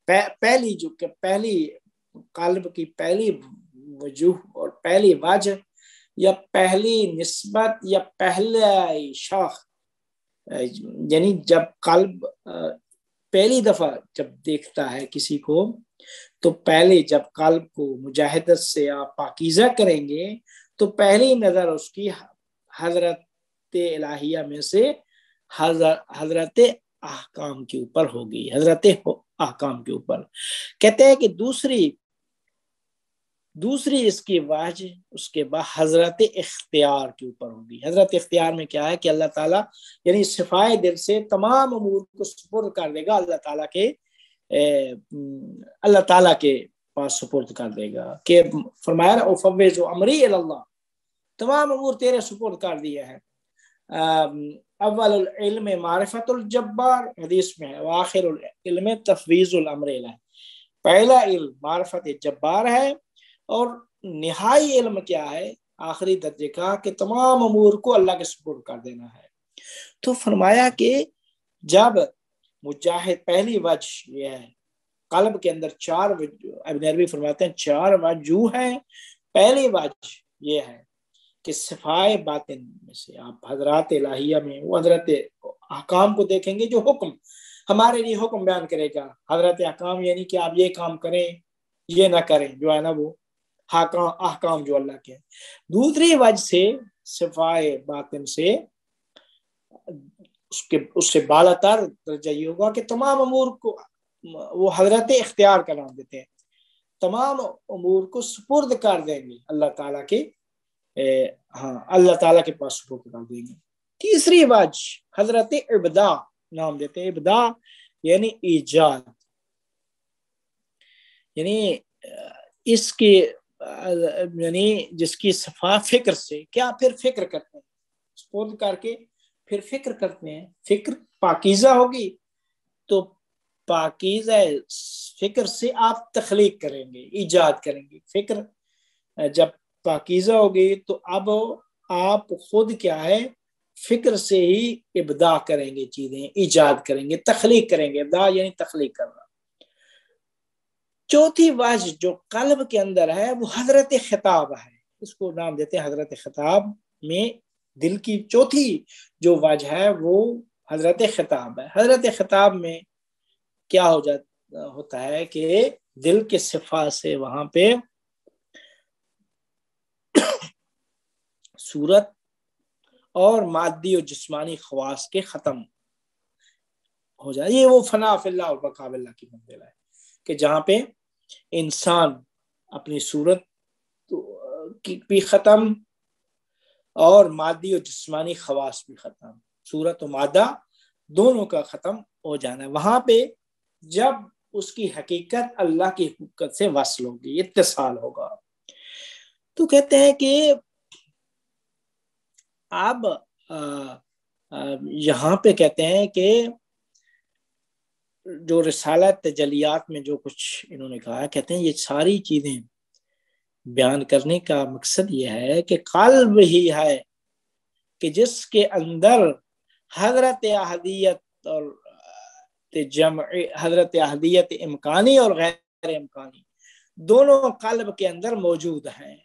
[SPEAKER 1] پہلی قلب کی پہلی وجوہ اور پہلی وجہ یا پہلی نسبت یا پہلی شاخ، یعنی جب قلب پہلی دفعہ جب دیکھتا ہے کسی کو، تو پہلے جب قلب کو مجاہدت سے آپ پاکیزہ کریں گے تو پہلی نظر اس کی حضرت الہیہ میں سے حضرت احکام کے اوپر ہوگی، حضرت احکام کے اوپر. کہتے ہیں کہ دوسری اس کی وجہ اس کے بعد حضرت اختیار کے اوپر ہوگی. حضرت اختیار میں کیا ہے کہ اللہ تعالیٰ یعنی صفائے دل سے تمام امور کو سپرد کر دے گا، اللہ تعالیٰ کے پاس سپرد کر دے گا. کہ فرمایا افوض امری الی اللہ، تمام امور تیرے سپرد کر دیا ہے. اول العلم معرفت الجبار حدیث میں ہے، وآخر العلم تفویض الامر الیہ. پہلا علم معرفت جبار ہے، اور نہائی علم کیا ہے آخری درجے کا کہ تمام امور کو اللہ کے سپرد کر دینا ہے. تو فرمایا کہ جب مجاہد پہلی وجہ یہ ہے قلب کے اندر 4 ابن عربی فرماتے ہیں 4 وجوہ ہیں. پہلی وجہ یہ ہے کہ صفائے باطن میں سے آپ حضرات الہیہ میں وہ حضرت احکام کو دیکھیں گے جو حکم ہمارے لیے حکم بیان کرے گا. حضرت احکام یعنی کہ آپ یہ کام کریں یہ نہ کریں، جو ہے نا وہ احکام جو اللہ کے. دوسری وجہ سے صفائے باطن سے اس سے بالا تر درجہ یہ ہوگا کہ تمام امور کو وہ حضرت اختیار کا نام دیتے ہیں، تمام امور کو سپرد کر دیں گے اللہ تعالیٰ کے، اللہ تعالیٰ کے پاس سپرد کر دیں گے. تیسری وجہ حضرت ابداع نام دیتے ہیں. ابداع یعنی ایجاد، یعنی اس کی یعنی جس کی صفا فکر سے کیا پھر فکر کرتے ہیں، سپرد کر کے پھر فکر کرتے ہیں. فکر پاکیزہ ہوگی تو پاکیزہ فکر سے آپ تخلیق کریں گے، ایجاد کریں گے. فکر جب پاکیزہ ہوگی تو اب آپ خود کیا ہے فکر سے ہی ابداع کریں گے، چیزیں ایجاد کریں گے، تخلیق کریں گے. ابداع یعنی تخلیق کرنا. چوتھی وجہ جو قلب کے اندر ہے وہ حضرت خطاب ہے، اس کو نام دیتے ہیں حضرت خطاب. میں دل کی چوتھی جو وجہ ہے وہ حضرت خطاب ہے. حضرت خطاب میں کیا ہوتا ہے کہ دل کے صفات سے وہاں پہ صورت اور مادی اور جسمانی خواص کے ختم ہو جائے. یہ وہ فنا فی اللہ اور بقاء اللہ کی منزل ہے کہ جہاں پہ انسان اپنی صورت بھی ختم اور مادی اور جسمانی خواص بھی ختم، صورت و مادہ دونوں کا ختم ہو جانا ہے. وہاں پہ جب اس کی حقیقت اللہ کی حقیقت سے وصل ہوگی، اتصال ہوگا. تو کہتے ہیں کہ اب یہاں پہ کہتے ہیں کہ جو رسالہ تجلیات میں جو کچھ انہوں نے کہا، کہتے ہیں یہ ساری چیزیں بیان کرنے کا مقصد یہ ہے کہ قلب ہی ہے کہ جس کے اندر حضرت احدیت اور حضرت احدیت امکانی اور غیر امکانی دونوں قلب کے اندر موجود ہیں،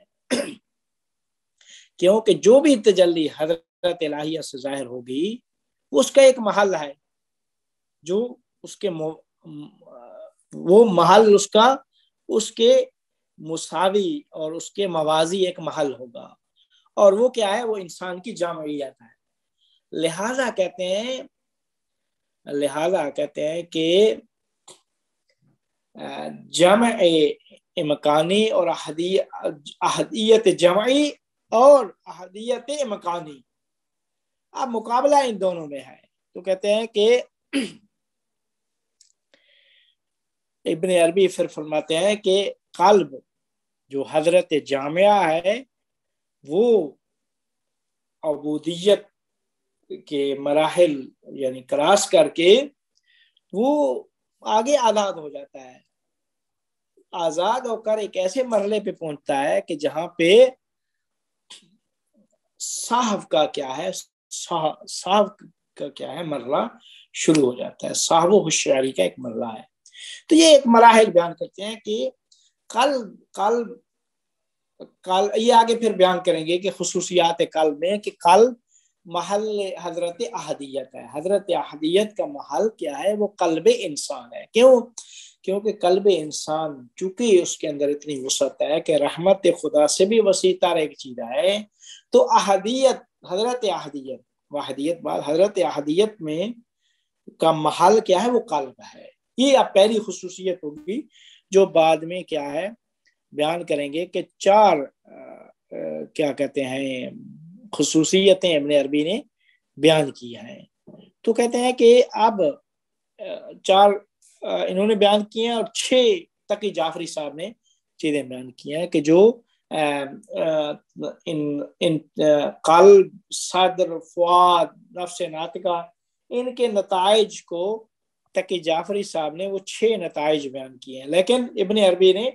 [SPEAKER 1] کیونکہ جو بھی تجلی حضرت الہیہ سے ظاہر ہوگی اس کا ایک محل ہے، جو اس کے وہ محل اس کے مساوی اور اس کے موازی ایک محل ہوگا، اور وہ کیا ہے؟ وہ انسان کی جامعیت ہے۔ لہذا کہتے ہیں کہ جمع امکانی اور احدیت جمعی اور احدیت امکانی، اب مقابلہ ان دونوں میں ہے۔ تو کہتے ہیں کہ ابن عربی پھر فرماتے ہیں کہ قلب جو حضرت جامعہ ہے وہ عبودیت کے مراحل یعنی کراس کر کے وہ آگے آزاد ہو جاتا ہے، آزاد ہو کر ایک ایسے مرحلے پہ پہنچتا ہے کہ جہاں پہ صاحب کا کیا ہے، صاحب کا کیا ہے مرحلہ شروع ہو جاتا ہے، صاحب و ہوشیاری کا ایک مرحلہ ہے۔ تو یہ ایک مراحل بیان کرتے ہیں کہ قلب یہ آگے پھر بیان کریں گے کہ خصوصیات قلب میں کہ قلب محل حضرت احدیت ہے، حضرت احدیت کا محل کیا ہے؟ وہ قلب انسان ہے۔ کیونکہ قلب انسان چونکہ اس کے اندر اتنی وسعت ہے کہ رحمت خدا سے بھی وسیع تر ایک چیز ہے، تو احدیت حضرت احدیت وحدیت بعد حضرت احدیت میں کا محل کیا ہے؟ وہ قلب ہے۔ یہ اب پہلی خصوصیت ہوگی جو بعد میں کیا ہے بیان کریں گے کہ 4 کیا کہتے ہیں خصوصیتیں ابن عربی نے بیان کی ہیں۔ تو کہتے ہیں کہ اب 4 انہوں نے بیان کیے ہیں اور 6 تقی جعفری صاحب نے چیزیں بیان کی ہیں کہ جو ان قلب، صدر، فؤاد، نفس ناطقہ، ان کے نتائج کو تقی جعفری صاحب نے وہ 6 نتائج بیان کیے ہیں، لیکن ابن عربی نے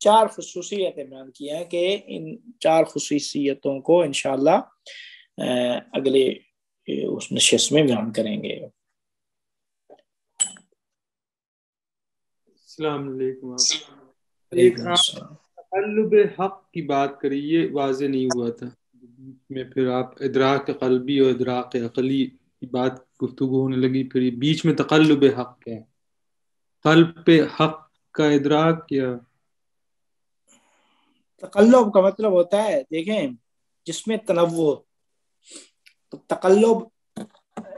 [SPEAKER 1] 4 خصوصیتیں بیان کی ہیں کہ ان 4 خصوصیتوں کو انشاءاللہ اگلے اس نشست میں بیان کریں گے۔
[SPEAKER 2] السلام علیکم۔ ایک تقلب حق کی بات کری، یہ واضح نہیں ہوا تھا میں، پھر آپ ادراک قلبی اور ادراک عقلی کی بات گفتگو ہونے لگی، پھر یہ بیچ میں تقلب حق کیا ہے؟ قلب پہ حق کا ادراک یا
[SPEAKER 1] تقلب کا مطلب ہوتا ہے دیکھیں جس میں تنوع، تو تقلب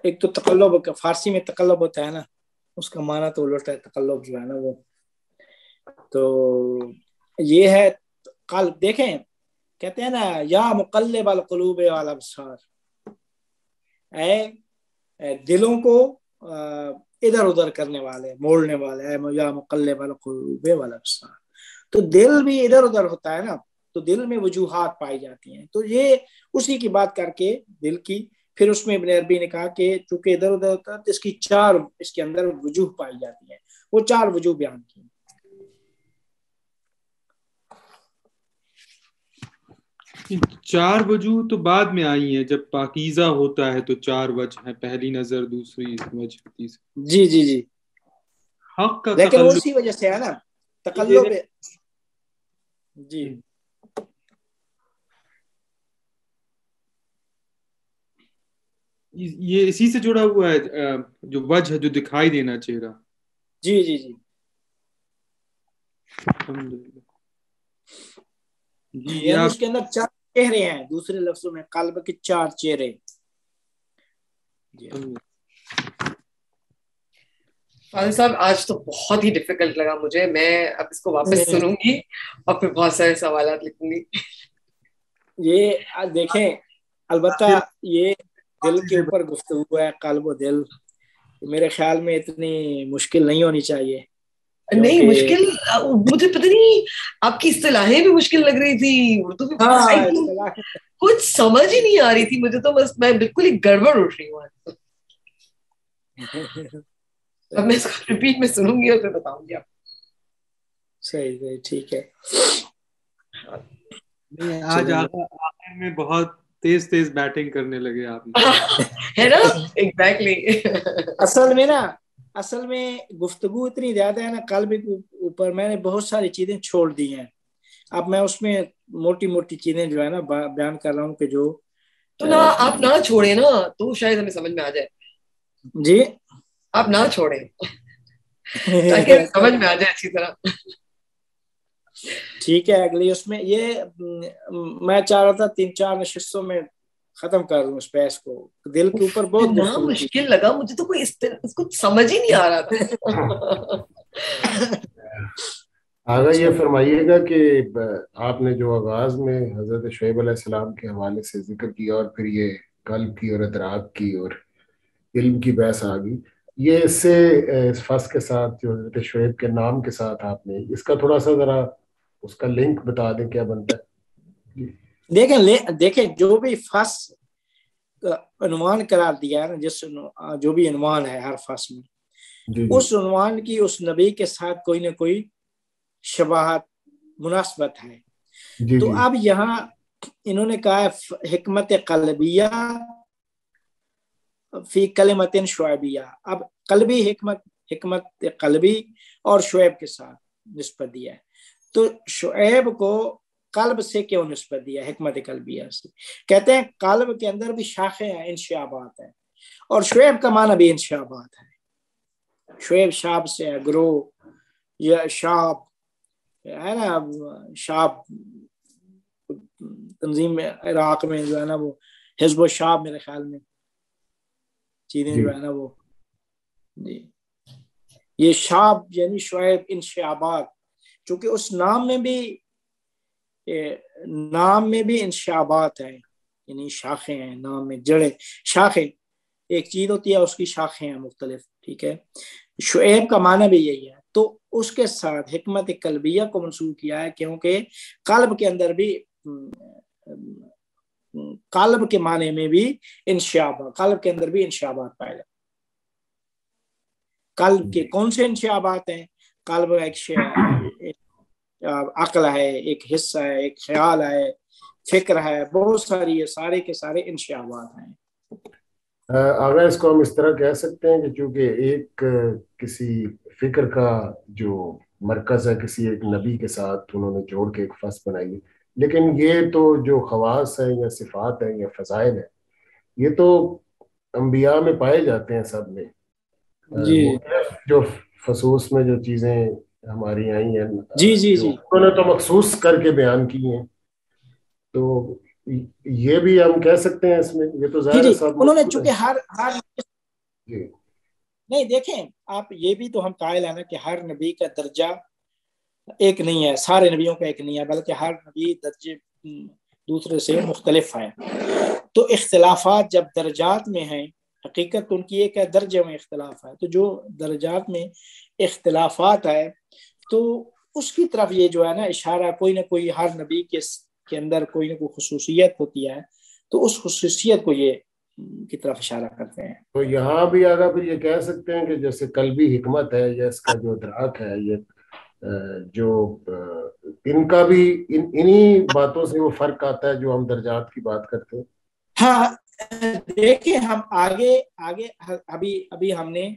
[SPEAKER 1] ایک تو تقلب فارسی میں تقلب ہوتا ہے نا، اس کا معنی تو الٹ ہے، تقلب جو ہے نا وہ، تو یہ ہے قلب۔ دیکھیں کہتے ہیں نا یا مقلب القلوب والابصار، اے دلوں کو ادھر ادھر کرنے والے، موڑنے والے، اے یا مقلب القلوب والابصار، تو دل بھی ادھر ادھر ہوتا ہے نا، تو دل میں وجوہات پائی جاتی ہیں، تو یہ اسی کی بات کر کے دل کی، پھر اس میں ابن عربی نے کہا کہ چونکہ ادھر ادھر ہوتا ہے تو اس کی 4 اس کے اندر وجوہ پائی جاتی ہیں، وہ 4 وجوہ بیان کی۔
[SPEAKER 2] 4 وجوہ تو بعد میں آئی ہیں، جب پاکیزہ ہوتا ہے تو 4 وجہ ہیں، پہلی نظر، دوسری وجہ، تیسری۔
[SPEAKER 1] جی جی جی،
[SPEAKER 2] حق کا
[SPEAKER 1] لیکن
[SPEAKER 2] تقلب
[SPEAKER 1] اسی وجہ سے ہے نا تقلب۔ جی
[SPEAKER 2] یہ اسی سے جڑا ہوا ہے جو وجہ جو دکھائی دینا چہرہ۔
[SPEAKER 1] جی جی جی
[SPEAKER 2] الحمدللہ جی،
[SPEAKER 1] یعنی
[SPEAKER 2] آپ
[SPEAKER 1] اس کے اندر 4 چہرے ہیں، دوسرے لفظوں میں قلب کے 4 چہرے۔
[SPEAKER 3] فاضل صاحب آج تو بہت ہی ڈیفیکلٹ لگا مجھے، میں اب اس کو واپس سنوں گی اور پھر بہت سارے سوالات لکھوں گی۔
[SPEAKER 1] یہ دیکھیں البتہ یہ دل کے اوپر گفتگو ہے، قلب و دل، میرے خیال میں اتنی مشکل نہیں ہونی چاہیے۔
[SPEAKER 3] نہیں مشکل مجھے پتہ نہیں آپ کی اصطلاحیں بھی مشکل لگ رہی تھی, اردو بھی کچھ سمجھ ہی نہیں آ رہی تھی مجھے, تو بس میں بالکل ہی گڑبڑ اٹھ رہی ہوں. اب میں اس کو ریپیٹ میں سنوں گی اور پھر بتاؤں گی آپ.
[SPEAKER 1] صحیح ٹھیک ہے.
[SPEAKER 2] آج آخر میں بہت تیز تیز بیٹنگ کرنے لگے آپ
[SPEAKER 3] ہے نا. ایگزیکٹلی.
[SPEAKER 1] اصل میں گفتگو اتنی زیادہ ہے نا, قلب کے اوپر میں نے بہت ساری چیزیں چھوڑ دی ہیں. اب میں اس میں موٹی موٹی چیزیں جو ہے نا بیان کر رہا ہوں کہ جو
[SPEAKER 3] تو نہ آپ نہ چھوڑیں نا, تو شاید ہمیں سمجھ میں آ جائے.
[SPEAKER 1] جی
[SPEAKER 3] آپ نہ چھوڑیں تاکہ سمجھ میں آ جائے اچھی طرح.
[SPEAKER 1] ٹھیک ہے. اگلی اس میں یہ میں چاہ رہا تھا 3-4 نشستوں میں ختم کر دوں اس بحث کو. دل کے اوپر بہت گفتگو
[SPEAKER 3] مشکل لگا مجھے, تو کوئی اس کو سمجھ ہی نہیں آ رہا تھا.
[SPEAKER 4] آگا یہ فرمائیے گا کہ آپ نے جو آغاز میں حضرت شعیب علیہ السلام کے حوالے سے ذکر کیا اور پھر یہ قلب کی اور ادراک کی اور علم کی بحث آ گئی, یہ اس سے اس فصل کے ساتھ جو حضرت شعیب کے نام کے ساتھ آپ نے اس کا تھوڑا سا ذرا اس کا لنک بتا دیں کیا بنتا ہے.
[SPEAKER 1] دیکھیں جو بھی فصل عنوان قرار دیا ہے نا, جس جو بھی عنوان ہے ہر فصل میں, اس عنوان کی اس نبی کے ساتھ کوئی نہ کوئی شباہت مناسبت ہے. تو اب یہاں انہوں نے کہا ہے حکمت قلبیہ فی کلمت شعیبیہ. اب قلبی حکمت قلبی اور شعیب کے ساتھ نسبت دیا ہے. تو شعیب کو قلب سے کیوں نسبت دیا حکمت قلبیہ سے؟ کہتے ہیں قلب کے اندر بھی شاخیں ہیں, انشعابات ہیں, اور شعیب کا معنی بھی انشعابات ہے. شعیب شاب سے ہے, گرو یا شاب ہے نا. شاب تنظیم میں عراق میں جو ہے نا وہ حزب و شاب میرے خیال میں چیزیں جو ہے نا وہ جی یہ شاب یعنی شعیب انشعابات, چونکہ اس نام میں بھی انشعابات ہیں, یعنی شاخیں ہیں. نام میں جڑیں شاخیں, ایک چیز ہوتی ہے اس کی شاخیں ہیں مختلف. ٹھیک ہے, شعیب کا معنی بھی یہی ہے. تو اس کے ساتھ حکمت قلبیہ کو منسوب کیا ہے کیونکہ قلب کے اندر بھی قلب کے معنی میں بھی انشعابات, قلب کے اندر بھی انشعابات پائے جاتے. قلب کے کون سے انشعابات ہیں؟ قلب ایک عقل ہے, ایک حصہ ہے, ایک خیال ہے, فکر ہے, بہت ساری سارے کے سارے انشعابات ہیں.
[SPEAKER 4] آگا اس کو ہم اس طرح کہہ سکتے ہیں کہ چونکہ ایک کسی فکر کا جو مرکز ہے کسی ایک نبی کے ساتھ انہوں نے جوڑ کے ایک فصل بنائی ہے, لیکن یہ تو جو خواص ہیں یا صفات ہیں یا فضائل ہیں یہ تو انبیاء میں پائے جاتے ہیں سب میں. جو فصوص میں جو چیزیں ہماری آئی ہیں انہوں نے تو مخصوص کر کے بیان کی ہیں. تو یہ بھی ہم کہہ سکتے ہیں اس میں یہ تو ظاہر ہے سب
[SPEAKER 1] انہوں نے چونکہ ہر نہیں دیکھیں آپ یہ بھی تو ہم قائل ہیں نا کہ ہر نبی کا درجہ ایک نہیں ہے, سارے نبیوں کا ایک نہیں ہے, بلکہ ہر نبی درجے دوسرے سے مختلف ہیں. تو اختلافات جب درجات میں ہیں, حقیقت ان کی ایک ہے, درجے میں اختلاف ہے. تو جو درجات میں اختلافات ہے تو اس کی طرف یہ جو ہے نا اشارہ, کوئی نہ کوئی ہر نبی کے اندر کوئی نہ کوئی خصوصیت ہوتی ہے, تو اس خصوصیت کو یہ کی طرف اشارہ کرتے ہیں. تو
[SPEAKER 4] یہاں بھی آگا پھر یہ کہہ سکتے ہیں کہ جیسے قلبی حکمت ہے یا اس کا جو ادراک ہے, یہ جو ان کا بھی انہی باتوں سے وہ فرق آتا ہے جو ہم درجات کی بات کرتے ہیں.
[SPEAKER 1] ہاں دیکھیں ہم آگے ابھی ہم نے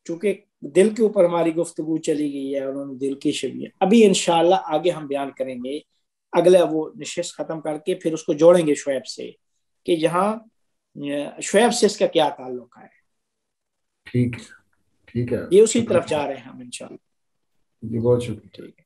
[SPEAKER 1] چونکہ دل کے اوپر ہماری گفتگو چلی گئی ہے, انہوں نے دل کی شبیہ, ابھی انشاءاللہ آگے ہم بیان کریں گے اگلا وہ نشست ختم کر کے پھر اس کو جوڑیں گے شعیب سے, کہ یہاں شعیب سے اس کا کیا تعلق ہے.
[SPEAKER 4] ٹھیک ہے
[SPEAKER 1] یہ اسی طرف جا رہے ہیں ہم انشاءاللہ.
[SPEAKER 4] جی بہت شکریہ.
[SPEAKER 1] ٹھیک ہے.